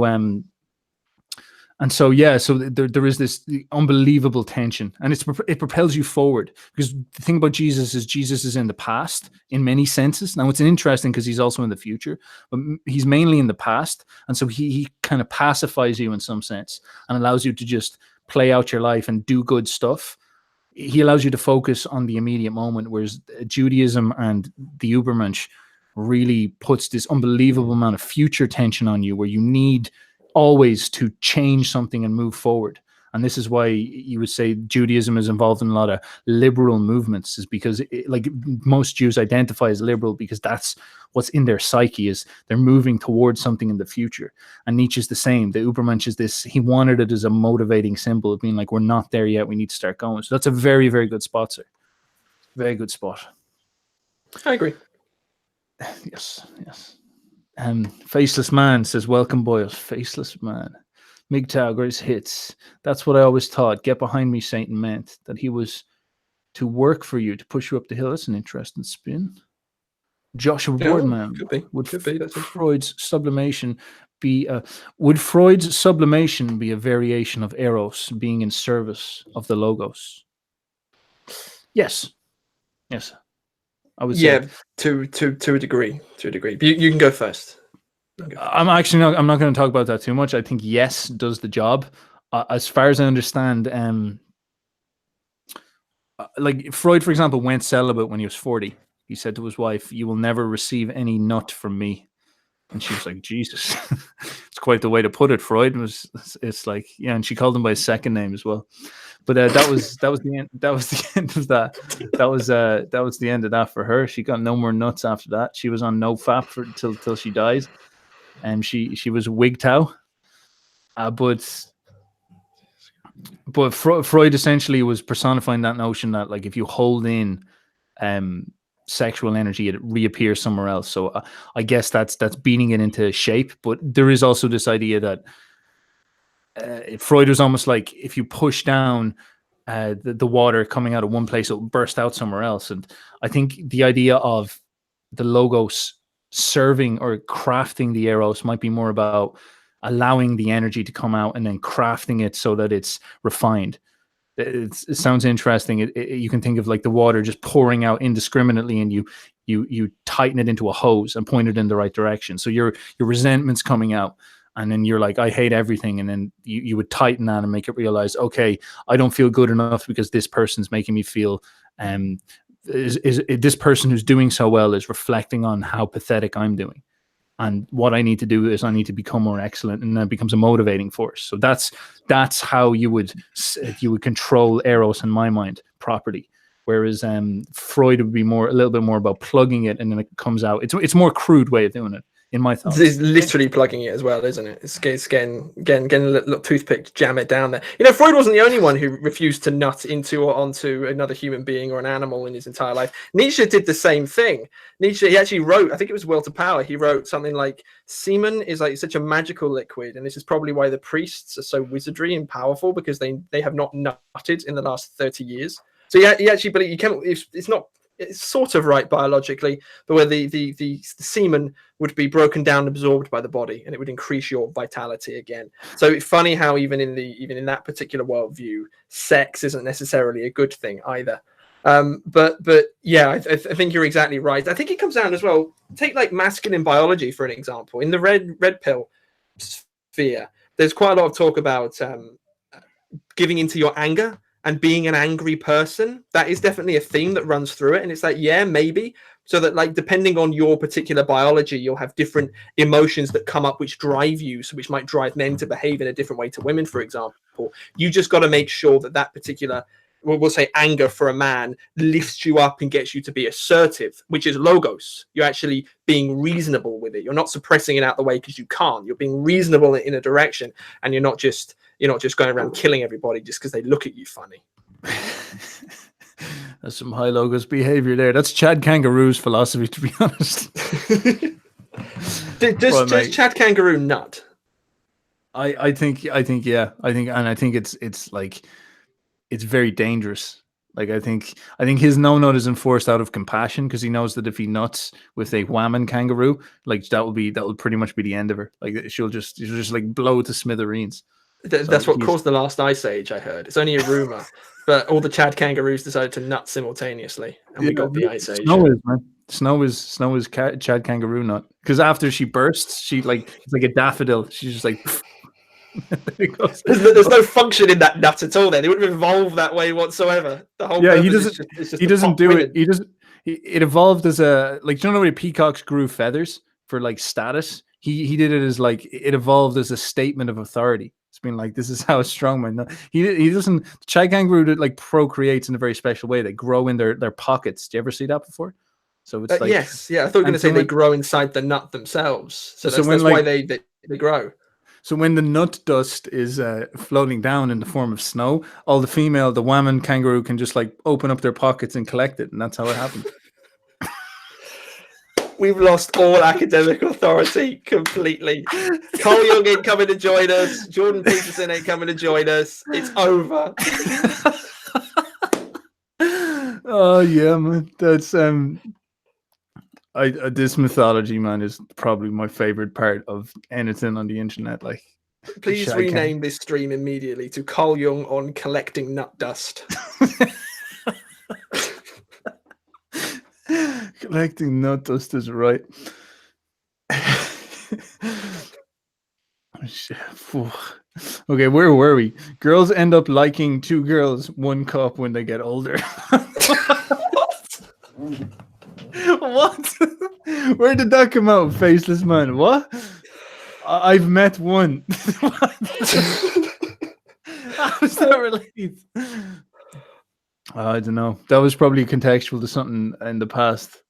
there is this unbelievable tension, and it propels you forward, because the thing about Jesus is in the past in many senses. Now it's interesting because he's also in the future, but he's mainly in the past, and so he kind of pacifies you in some sense and allows you to just play out your life and do good stuff. He allows you to focus on the immediate moment, whereas Judaism and the Übermensch really puts this unbelievable amount of future tension on you, where you need always to change something and move forward. And this is why you would say Judaism is involved in a lot of liberal movements, is because like most Jews identify as liberal because that's what's in their psyche, is they're moving towards something in the future. And Nietzsche's the same. The Übermensch is this, he wanted it as a motivating symbol of being like, we're not there yet, we need to start going. So that's a very, very good spot, sir. Very good spot. I agree. Yes. Faceless Man says, welcome, boys. Faceless Man. MGTOW, greatest hits. That's what I always thought. Get behind me, Satan meant that he was to work for you, to push you up the hill. That's an interesting spin. Joshua Boardman. Would Freud's sublimation be a variation of Eros being in service of the Logos? Yes. I would say. To a degree. You can go first. I'm not going to talk about that too much. I think yes does the job. As far as I understand, like Freud, for example, went celibate when he was 40. He said to his wife, "You will never receive any nut from me." And she was like, "Jesus." It's quite the way to put it, Freud. It's like, yeah, and she called him by his second name as well. But that was the end. That was the end of that. That was the end of that for her. She got no more nuts after that. She was on no fap till she died. And she was WGTOW, but Freud essentially was personifying that notion that, like, if you hold in sexual energy, it reappears somewhere else. So I guess that's beating it into shape. But there is also this idea that Freud was almost like, if you push down the water coming out of one place, it'll burst out somewhere else. And I think the idea of the Logos serving or crafting the Eros might be more about allowing the energy to come out and then crafting it so that it's refined. It sounds interesting. You can think of like the water just pouring out indiscriminately, and you tighten it into a hose and point it in the right direction. So your resentment's coming out, and then you're like, I hate everything. And then you would tighten that and make it realize, okay, I don't feel good enough because this person's making me feel is this person who's doing so well is reflecting on how pathetic I'm doing, and what I need to do is I need to become more excellent, and that becomes a motivating force. So that's how you would control Eros in my mind properly. Whereas Freud would be a little bit more about plugging it, and then it comes out. It's more crude way of doing it, in my thoughts. It's literally plugging it as well, isn't it? It's getting a little toothpick, jam it down there. You know, Freud wasn't the only one who refused to nut into or onto another human being or an animal in his entire life. Nietzsche did the same thing. He actually wrote, I think it was Will to Power, he wrote something like, semen is like such a magical liquid, and this is probably why the priests are so wizardry and powerful, because they have not nutted in the last 30 years. So he actually believed it's sort of right biologically, but where the semen would be broken down and absorbed by the body, and it would increase your vitality again. So it's funny how even in that particular worldview, sex isn't necessarily a good thing either. But yeah, I think you're exactly right. I think it comes down as well. Take like masculine biology for an example. In the red pill sphere, there's quite a lot of talk about giving into your anger and being an angry person. That is definitely a theme that runs through it. And it's like, yeah, maybe. So that, like, depending on your particular biology, you'll have different emotions that come up which drive you, so which might drive men to behave in a different way to women, for example. You just got to make sure that particular, we'll say anger for a man, lifts you up and gets you to be assertive, which is logos. You're actually being reasonable with it. You're not suppressing it out the way because you can't. You're being reasonable in a direction, and you're not just going around killing everybody just because they look at you funny. That's some high logos behavior there. That's Chad Kangaroo's philosophy, to be honest. Does Chad Kangaroo nut? I think it's like, it's very dangerous. Like, I think his no nut is enforced out of compassion, because he knows that if he nuts with a whammon kangaroo, like that will pretty much be the end of her. Like she'll just like blow to smithereens. That's what caused the last ice age, I heard. It's only a rumor, but all the Chad kangaroos decided to nut simultaneoly, and we got the ice age. Snow is Chad kangaroo nut, because after she bursts, it's like a daffodil. She's just like. There's no function in that nut at all. Then it wouldn't evolve that way whatsoever. The whole he doesn't do it. It evolved as a, like, do you know how peacocks grew feathers for like status? he did it as like it evolved as a statement of authority. It's been like, this is how strong man. He doesn't. Chai kangaroo that like procreates in a very special way. They grow in their pockets. Do you ever see that before? So it's like yes, yeah. I thought you were going to say they grow inside the nut themselves. So that's why they grow. So when the nut dust is floating down in the form of snow, all the woman kangaroo can just like open up their pockets and collect it, and that's how it happens. We've lost all academic authority completely. Carl Jung ain't coming to join us. Jordan Peterson ain't coming to join us. It's over. Oh yeah, man. That's this mythology, man, is probably my favorite part of anything on the internet. Like, please rename this stream immediately to Carl Jung on collecting nut dust. Collecting nut dust is right. Okay, where were we? Girls end up liking 2 girls, 1 cup when they get older. What? Where did that come out, faceless man? What? I've met one. How is that related? I don't know. That was probably contextual to something in the past.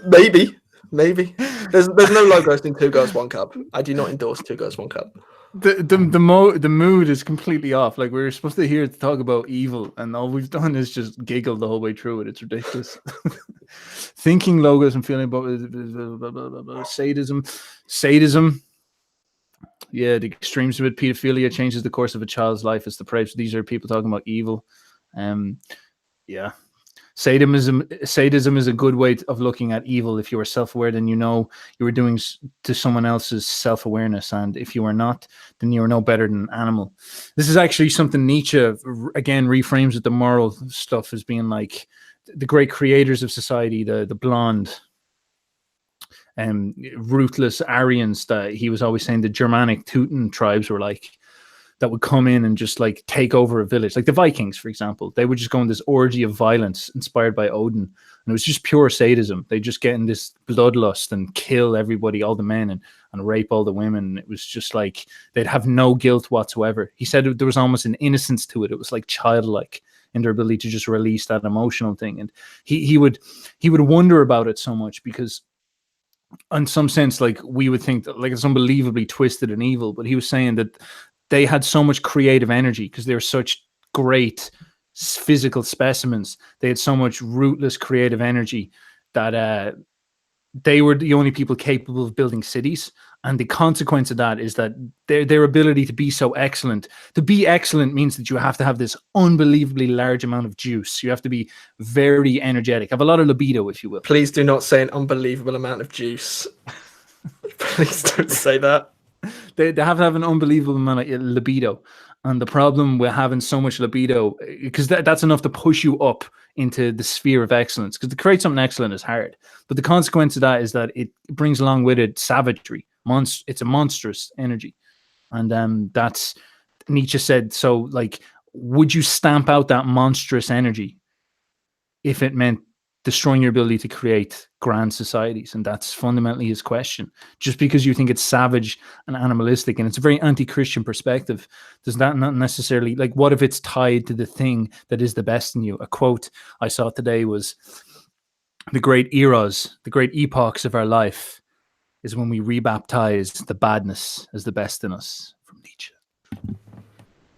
Maybe. There's no logos in 2 girls, 1 cup. I do not endorse 2 girls, 1 cup. The mood is completely off. Like, we were supposed to hear to talk about evil, and all we've done is just giggle the whole way through it. It's ridiculous. Thinking logos and feeling about sadism. Yeah, the extremes of it. Pedophilia changes the course of a child's life. It's depraved. These are people talking about evil. Yeah. Sadism is a good way of looking at evil. If you are self-aware, then you know you were doing to someone else's self-awareness, and if you are not, then you are no better than an animal. This is actually something Nietzsche again reframes with the moral stuff as being like the great creators of society, the blonde and ruthless Aryans that he was always saying the Germanic Teuton tribes were like, that would come in and just like take over a village. Like the Vikings, for example, they would just go in this orgy of violence inspired by Odin. And it was just pure sadism. They just get in this bloodlust and kill everybody, all the men, and rape all the women. It was just like, they'd have no guilt whatsoever. He said there was almost an innocence to it. It was like childlike in their ability to just release that emotional thing. And he would wonder about it so much because in some sense, like we would think that like it's unbelievably twisted and evil, but he was saying that they had so much creative energy because they were such great physical specimens. They had so much rootless creative energy that they were the only people capable of building cities. And the consequence of that is that their ability to be so excellent. To be excellent means that you have to have this unbelievably large amount of juice. You have to be very energetic, have a lot of libido, if you will. Please do not say an unbelievable amount of juice. Please don't say that. They have to have an unbelievable amount of libido. And the problem with having so much libido, because that's enough to push you up into the sphere of excellence. Because to create something excellent is hard. But the consequence of that is that it brings along with it savagery. It's a monstrous energy. And that's, Nietzsche said, so like, would you stamp out that monstrous energy if it meant destroying your ability to create grand societies? And that's fundamentally his question. Just because you think it's savage and animalistic, and it's a very anti-Christian perspective, does that not necessarily, like, what if it's tied to the thing that is the best in you? A quote I saw today was, the great eras, the great epochs of our life is when we rebaptize the badness as the best in us, from Nietzsche.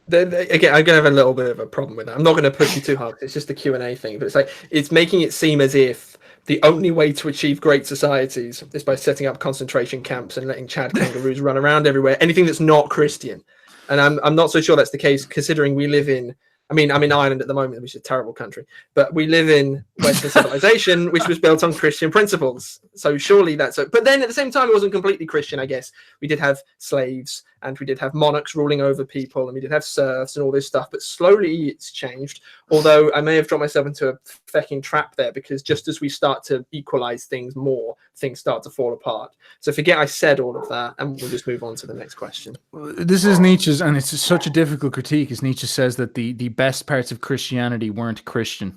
Again, I'm going to have a little bit of a problem with that. I'm not going to push you too hard. It's just a Q&A thing. But it's like, it's making it seem as if the only way to achieve great societies is by setting up concentration camps and letting Chad kangaroos run around everywhere. Anything that's not Christian. And I'm not so sure that's the case, considering we live in, I mean, I'm in Ireland at the moment, which is a terrible country, but we live in Western civilization, which was built on Christian principles. So surely that's it. But then at the same time, it wasn't completely Christian, I guess. We did have slaves, and we did have monarchs ruling over people, and we did have serfs and all this stuff. But slowly it's changed. Although I may have dropped myself into a fecking trap there, because just as we start to equalize things more, things start to fall apart. So forget I said all of that, and we'll just move on to the next question. This is Nietzsche's, and it's such a difficult critique, as Nietzsche says that the best parts of Christianity weren't Christian.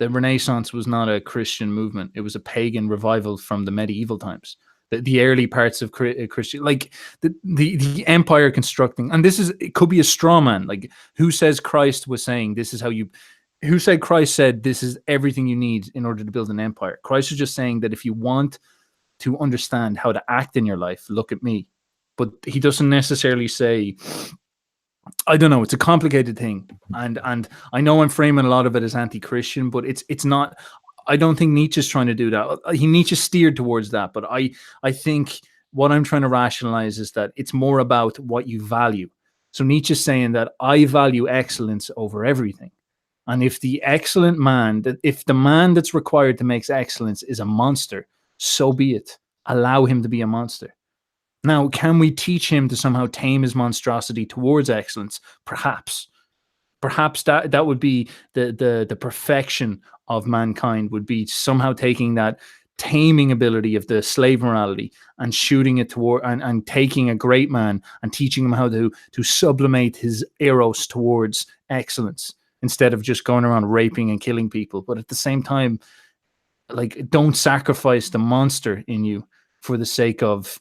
The Renaissance was not a Christian movement. It was a pagan revival from the medieval times. the early parts of Christian, like the empire constructing. And it could be a straw man. Like, who says Christ was saying this is how you? Who said Christ said this is everything you need in order to build an empire? Christ is just saying that if you want to understand how to act in your life, look at me. But he doesn't necessarily say, I don't know. It's a complicated thing, and I know I'm framing a lot of it as anti-Christian, but it's not. I don't think Nietzsche's trying to do that. Nietzsche steered towards that, but I think what I'm trying to rationalize is that it's more about what you value. So Nietzsche's saying that I value excellence over everything, and if the excellent man, if the man that's required to make excellence is a monster, so be it. Allow him to be a monster. Now, can we teach him to somehow tame his monstrosity towards excellence? Perhaps. Perhaps that would be the perfection of mankind, would be somehow taking that taming ability of the slave morality and shooting it toward and taking a great man and teaching him how to sublimate his Eros towards excellence instead of just going around raping and killing people. But at the same time, like, don't sacrifice the monster in you for the sake of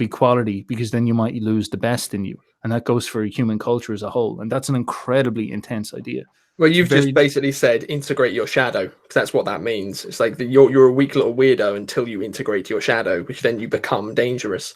equality, because then you might lose the best in you. And that goes for human culture as a whole. And that's an incredibly intense idea. Well, you've just basically said integrate your shadow, because that's what that means. It's like you're a weak little weirdo until you integrate your shadow, which then you become dangerous.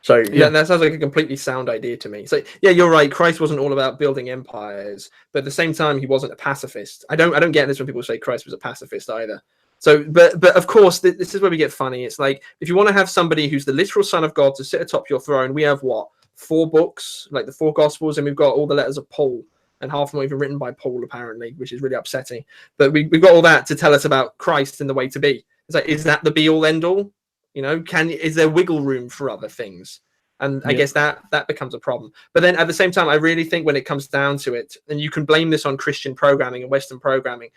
So yeah, that sounds like a completely sound idea to me. So yeah, you're right. Christ wasn't all about building empires, but at the same time, he wasn't a pacifist. I don't get this when people say Christ was a pacifist either. So, but of course, this is where we get funny. It's like, if you want to have somebody who's the literal son of God to sit atop your throne, we have what? 4 books, like the 4 Gospels, and we've got all the letters of Paul, and half of them are even written by Paul, apparently, which is really upsetting. But we've got all that to tell us about Christ and the way to be. It's like, is that the be-all, end-all? You know, is there wiggle room for other things? And I guess that becomes a problem. But then at the same time, I really think when it comes down to it, and you can blame this on Christian programming and Western programming,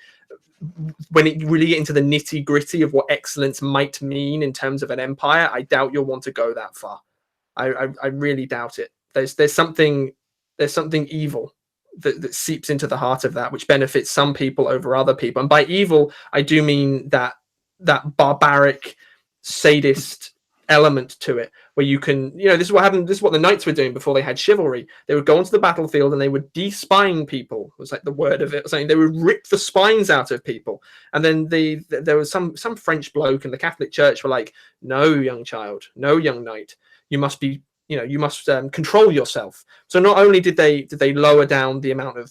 when it really get into the nitty gritty of what excellence might mean in terms of an empire, I doubt you'll want to go that far. I really doubt it. There's something evil that seeps into the heart of that, which benefits some people over other people. And by evil, I do mean that barbaric, sadist element to it, where you can, this is what happened. This is what the knights were doing before they had chivalry. They would go onto the battlefield and they would de-spine people. It was like the word of it, saying they would rip the spines out of people. And then there was some French bloke in the Catholic Church were like, no, young child, no, young knight, you must be, you must control yourself. So not only did they lower down the amount of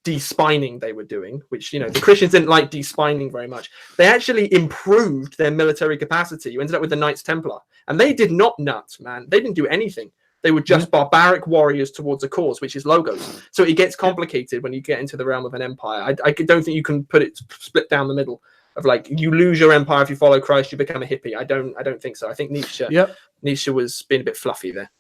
de-spining they were doing, which the Christians didn't like de-spining very much, they actually improved their military capacity. You ended up with the Knights Templar, and they did not nut, man. They didn't do anything. They were just barbaric warriors towards a cause, which is logos. So it gets complicated when you get into the realm of an empire. I don't think you can put it split down the middle of like, you lose your empire if you follow Christ, you become a hippie. I don't think so. I think Nietzsche was being a bit fluffy there.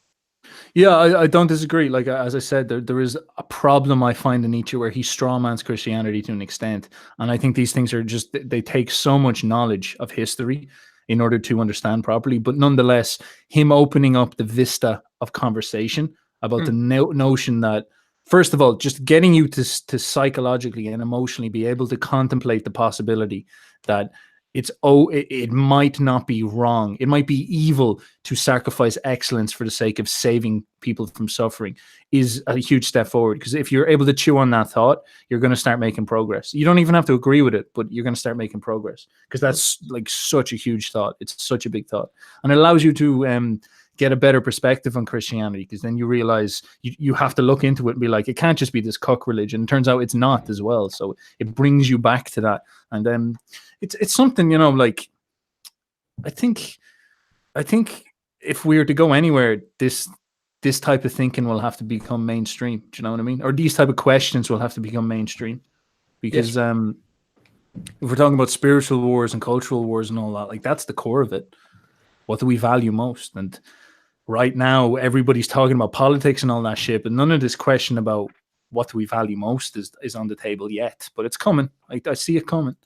Yeah, I don't disagree. Like, as I said, there is a problem I find in Nietzsche where he strawmans Christianity to an extent. And I think these things are just, they take so much knowledge of history in order to understand properly. But nonetheless, him opening up the vista of conversation about the notion that, first of all, just getting you to psychologically and emotionally be able to contemplate the possibility that it might not be wrong. It might be evil to sacrifice excellence for the sake of saving people from suffering is a huge step forward. Because if you're able to chew on that thought, you're going to start making progress. You don't even have to agree with it, but you're going to start making progress, because that's like such a huge thought. It's such a big thought, and it allows you to get a better perspective on Christianity, because then you realize you have to look into it and be like, it can't just be this cuck religion. It turns out it's not as well. So it brings you back to that. And then it's something, like, I think if we were to go anywhere, this type of thinking will have to become mainstream. Do you know what I mean? Or these type of questions will have to become mainstream, because if we're talking about spiritual wars and cultural wars and all that, like, that's the core of it. What do we value most? And right now, everybody's talking about politics and all that shit, but none of this question about what do we value most is on the table yet. But it's coming. I see it coming.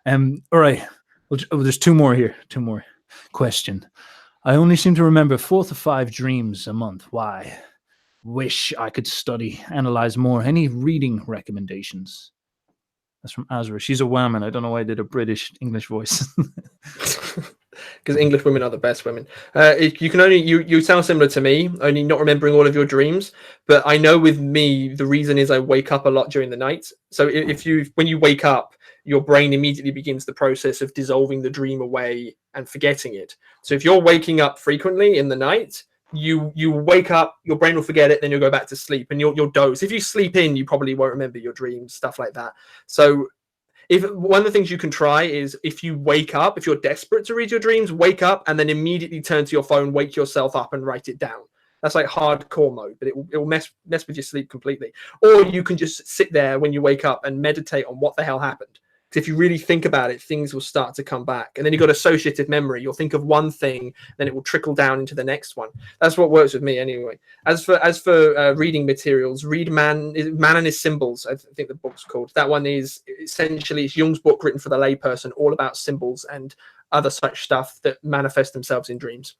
All right. Well, there's 2 more here. 2 more. Question. I only seem to remember 4 to 5 dreams a month. Why? Wish I could study, analyze more. Any reading recommendations? That's from Azra. She's a woman. I don't know why I did a British English voice. because English women are the best women. You can only you sound similar to me, only not remembering all of your dreams. But I know with me, the reason is I wake up a lot during the night. So when you wake up, your brain immediately begins the process of dissolving the dream away and forgetting it. So if you're waking up frequently in the night, you wake up, your brain will forget it, then you'll go back to sleep and you'll doze. If you sleep in, you probably won't remember your dreams, stuff like that. So if one of the things you can try is if you wake up, if you're desperate to read your dreams, wake up and then immediately turn to your phone, wake yourself up and write it down. That's like hardcore mode, but it will mess with your sleep completely. Or you can just sit there when you wake up and meditate on what the hell happened. Because if you really think about it, things will start to come back. And then you've got associative memory. You'll think of one thing, then it will trickle down into the next one. That's what works with me anyway. As for reading materials, read Man and His Symbols, I think the book's called. That one is essentially, it's Jung's book written for the layperson, all about symbols and other such stuff that manifest themselves in dreams.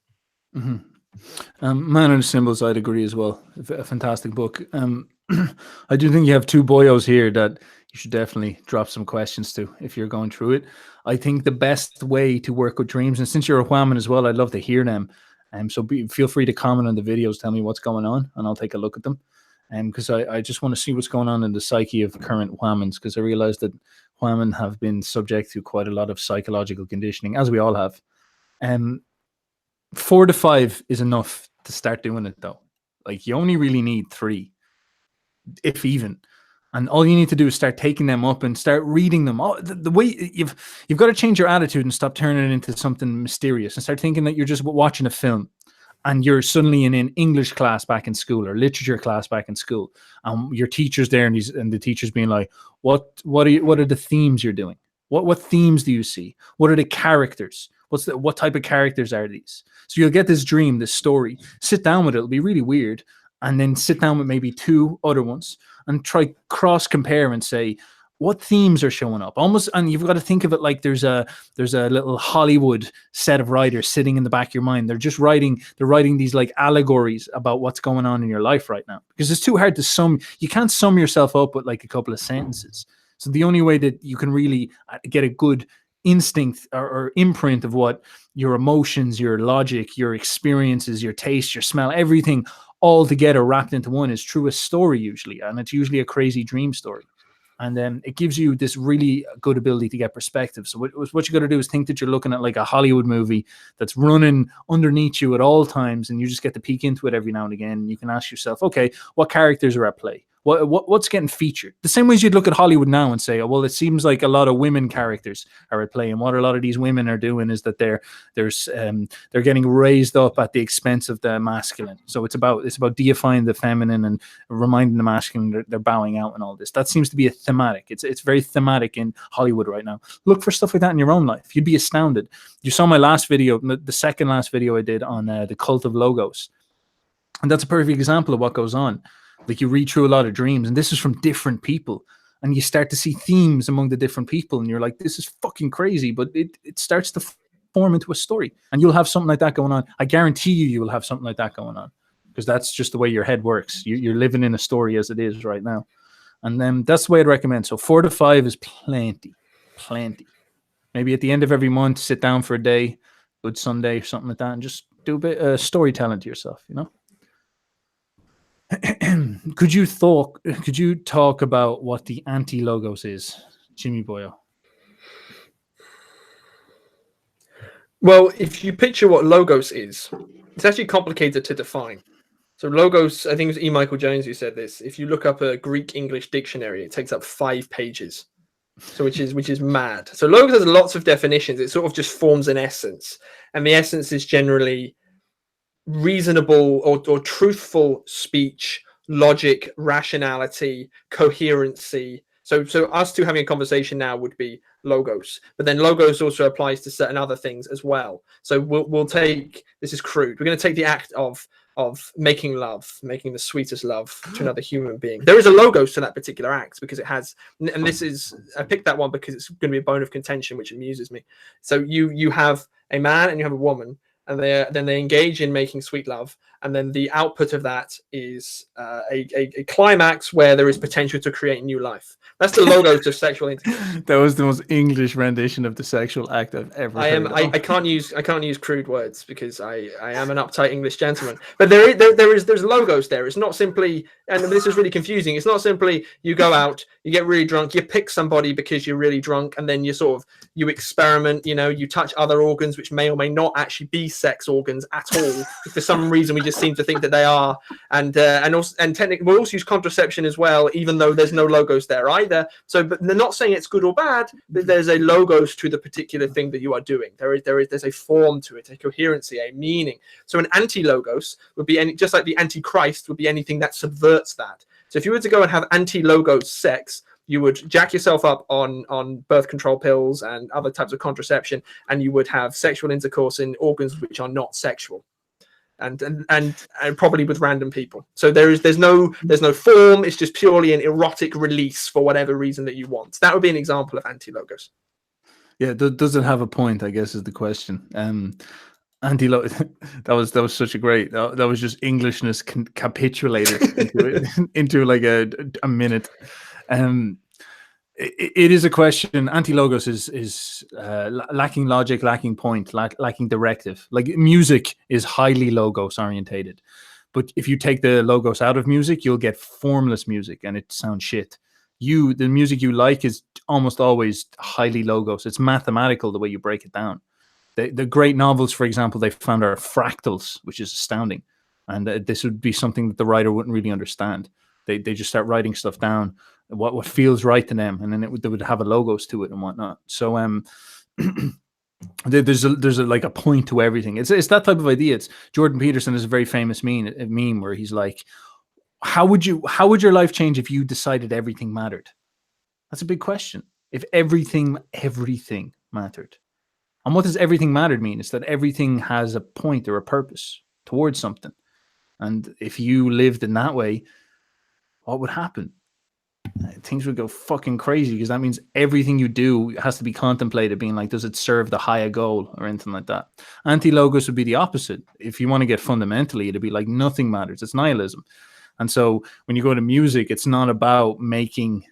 Mm-hmm. Man and Symbols, I'd agree as well. A fantastic book. I do think you have two boyos here that you should definitely drop some questions to if you're going through it. I think the best way to work with dreams, and since you're a whammon as well, I'd love to hear them. So feel free to comment on the videos, tell me what's going on, and I'll take a look at them. Because I just want to see what's going on in the psyche of current whammons, because I realize that whammon have been subject to quite a lot of psychological conditioning, as we all have. 4 to 5 is enough to start doing it, though. Like, you only really need 3, if even. And all you need to do is start taking them up and start reading them. The way you've got to change your attitude and stop turning it into something mysterious and start thinking that you're just watching a film and you're suddenly in an English class back in school or literature class back in school. Your teacher's there and the teacher's being like, what are the themes you're doing? What themes do you see? What are the characters? What type of characters are these? So you'll get this dream, this story, sit down with it. It'll be really weird. And then sit down with maybe 2 other ones and try cross compare and say, what themes are showing up? Almost, and you've got to think of it like there's a little Hollywood set of writers sitting in the back of your mind. They're writing these like allegories about what's going on in your life right now, because it's too hard to sum. You can't sum yourself up with like a couple of sentences. So the only way that you can really get a good instinct or imprint of what your emotions, your logic, your experiences, your taste, your smell, everything all together wrapped into one is through a story usually, and it's usually a crazy dream story. And then it gives you this really good ability to get perspective. So what you got to do is think that you're looking at like a Hollywood movie that's running underneath you at all times, and you just get to peek into it every now and again. You can ask yourself, okay, what characters are at play? What's getting featured? The same ways you'd look at Hollywood now and say, oh, well, it seems like a lot of women characters are at play, and what a lot of these women are doing is that they're getting raised up at the expense of the masculine. So it's about deifying the feminine and reminding the masculine they're bowing out and all this. That seems to be a thematic. It's very thematic in Hollywood right now. Look for stuff like that in your own life. You'd be astounded. You saw my last video, the second last video I did on the cult of logos, and that's a perfect example of what goes on. Like, you read through a lot of dreams, and this is from different people, and you start to see themes among the different people, and you're like, this is fucking crazy, but it starts to form into a story, and you'll have something like that going on. I guarantee you will have something like that going on, because that's just the way your head works. You're living in a story as it is right now, and then that's the way I'd recommend. So 4 to 5 is plenty. Maybe at the end of every month, sit down for a day, good Sunday or something like that, and just do a bit of storytelling to yourself, you know. Could you talk about what the anti-logos is, Jimmy Boyle? Well, if you picture what logos is, it's actually complicated to define. So logos, I think it was E. Michael Jones who said this. If you look up a Greek English dictionary, it takes up 5 pages. So which is mad. So logos has lots of definitions. It sort of just forms an essence, and the essence is generally reasonable or truthful speech, logic, rationality, coherency. So us two having a conversation now would be logos, but then logos also applies to certain other things as well. So we'll take, this is crude, we're going to take the act of making love, making the sweetest love to another human being. There is a logos to that particular act because it has, and this is, I picked that one because it's going to be a bone of contention, which amuses me. So you have a man and you have a woman, and then they engage in making sweet love, and then the output of that is a climax where there is potential to create new life. That's the logos of sexual intercourse. That was the most English rendition of the sexual act I've ever heard of. I can't use crude words because I am an uptight English gentleman. But there's logos there. It's not simply, and this is really confusing. It's not simply you go out, you get really drunk, you pick somebody because you're really drunk, and then you experiment. You touch other organs which may or may not actually be sex organs at all. For some reason, we just seem to think that they are. And technically, we'll also use contraception as well, even though there's no logos there either. So, but they're not saying it's good or bad. But there's a logos to the particular thing that you are doing. There's a form to it, a coherency, a meaning. So an anti-logos would be just like the antichrist would be anything that subverts that. So if you were to go and have anti-logos sex, you would jack yourself up on birth control pills and other types of contraception, and you would have sexual intercourse in organs which are not sexual. And probably with random people. So there's no form. It's just purely an erotic release for whatever reason that you want. That would be an example of anti-logos. Yeah, does it have a point, I guess, is the question. Anti-logos, that was such a great, that was just Englishness capitulated into like a minute. It is a question. Anti-logos is lacking logic, lacking point, lacking directive. Like music is highly logos orientated, but if you take the logos out of music, you'll get formless music and it sounds shit. The music you like is almost always highly logos. It's mathematical the way you break it down. The great novels, for example, they found are fractals, which is astounding. And this would be something that the writer wouldn't really understand. They just start writing stuff down, what feels right to them, and then they would have a logos to it and whatnot. So there's like a point to everything. It's that type of idea. It's Jordan Peterson is a very famous meme where he's like, how would your life change if you decided everything mattered? That's a big question. If everything mattered. And what does everything mattered mean? It's that everything has a point or a purpose towards something. And if you lived in that way, what would happen? Things would go fucking crazy, because that means everything you do has to be contemplated, being like, does it serve the higher goal or anything like that? Anti-logos would be the opposite. If you want to get fundamentally, it'd be like nothing matters. It's nihilism. And so when you go to music, it's not about making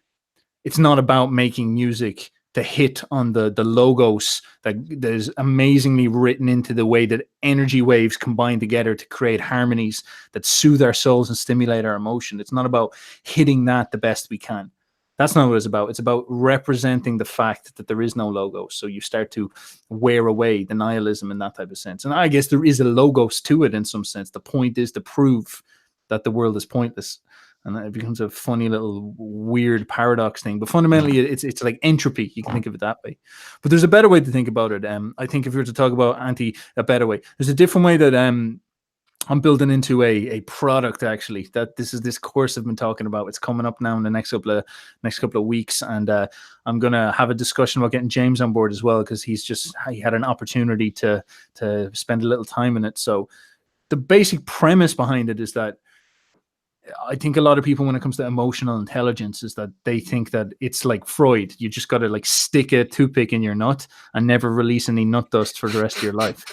music to hit on the logos that is amazingly written into the way that energy waves combine together to create harmonies that soothe our souls and stimulate our emotion. It's not about hitting that the best we can. That's not what it's about. It's about representing the fact that there is no logos. So you start to wear away the nihilism in that type of sense. And I guess there is a logos to it in some sense. The point is to prove that the world is pointless. And it becomes a funny little weird paradox thing. But fundamentally, it's like entropy. You can think of it that way. But there's a better way to think about it. I think if you were to talk about a better way, there's a different way that I'm building into a product, actually. That this course I've been talking about. It's coming up now in the next couple of weeks. And I'm going to have a discussion about getting James on board as well, because he had an opportunity to spend a little time in it. So the basic premise behind it is that I think a lot of people, when it comes to emotional intelligence, is that they think that it's like Freud. You just got to like stick a toothpick in your nut and never release any nut dust for the rest of your life.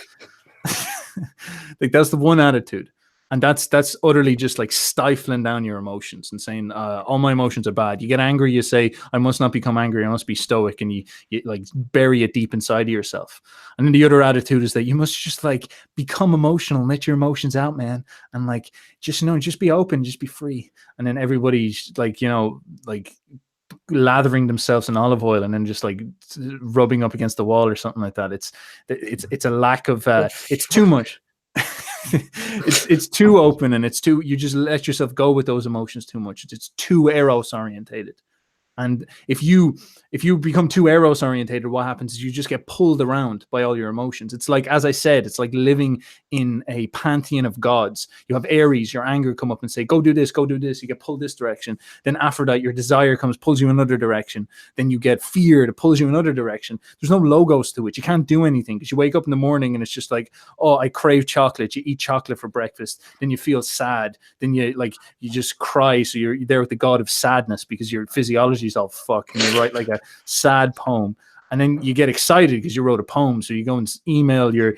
Like that's the one attitude. And that's utterly just like stifling down your emotions and saying, all my emotions are bad. You get angry, you say, I must not become angry, I must be stoic, and you like bury it deep inside of yourself. And then the other attitude is that you must just like become emotional, let your emotions out, man. And like, just be open, just be free. And then everybody's like, like lathering themselves in olive oil and then just like rubbing up against the wall or something like that. It's a lack of, it's too much. it's too open, and you just let yourself go with those emotions too much. It's too Eros orientated. And if you become too Eros orientated, what happens is you just get pulled around by all your emotions. It's like, as I said, it's like living in a pantheon of gods. You have Ares, your anger, come up and say, go do this, go do this. You get pulled this direction. Then Aphrodite, your desire, comes, pulls you another direction. Then you get fear that pulls you another direction. There's no logos to it. You can't do anything, because you wake up in the morning and it's just like, oh, I crave chocolate. You eat chocolate for breakfast. Then you feel sad. Then you just cry. So you're there with the god of sadness, because your physiology is all fucked, and you write like a sad poem. and then you get excited because you wrote a poem. So you go and email your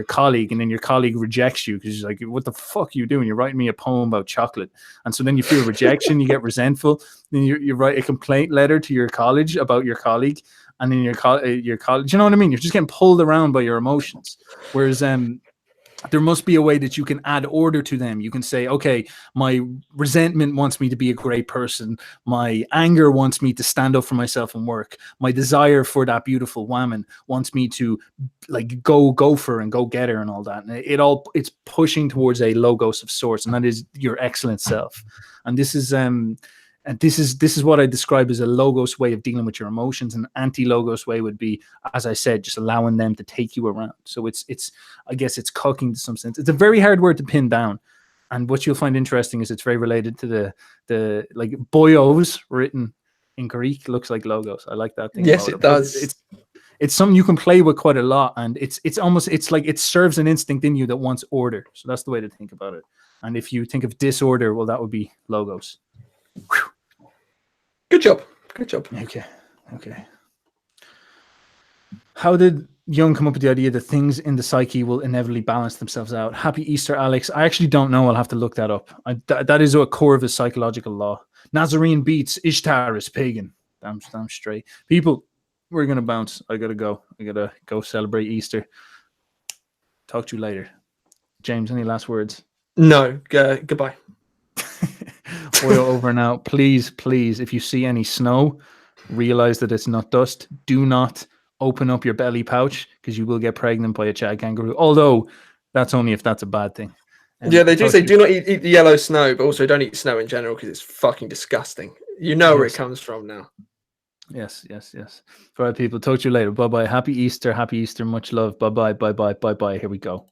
colleague, and then your colleague rejects you because she's like, "What the fuck are you doing? You're writing me a poem about chocolate." And so then you feel rejection, you get resentful. Then you write a complaint letter to your college about your colleague, and then your college. You know what I mean? You're just getting pulled around by your emotions. Whereas there must be a way that you can add order to them. You can say, okay, my resentment wants me to be a great person. My anger wants me to stand up for myself and work. My desire for that beautiful woman wants me to like go for her and go get her and all that. And it's pushing towards a logos of sorts, and that is your excellent self. And this is what I describe as a logos way of dealing with your emotions. An anti-logos way would be, as I said, just allowing them to take you around. So it's I guess it's cucking to some sense. It's a very hard word to pin down. And what you'll find interesting is it's very related to the like boyos written in Greek looks like logos. I like that thing. Yes, it does. It's something you can play with quite a lot, and it's like it serves an instinct in you that wants order. So that's the way to think about it. And if you think of disorder, well, that would be logos. Whew. Good job. Good job. Okay. How did Jung come up with the idea that things in the psyche will inevitably balance themselves out? Happy Easter, Alex. I actually don't know. I'll have to look that up. That is a core of his psychological law. Nazarene beats Ishtar is pagan. Damn straight. People, we're going to bounce. I got to go. I got to go celebrate Easter. Talk to you later. James, any last words? No. Goodbye. Oil over and out. Please, if you see any snow, realize that it's not dust. Do not open up your belly pouch because you will get pregnant by a Chad kangaroo. Although that's only if that's a bad thing. Yeah, they do say do not eat the yellow snow, but also don't eat snow in general because it's fucking disgusting. You know where it comes from now. Yes. All right, people. Talk to you later. Bye-bye. Happy Easter. Much love. Bye-bye. Here we go.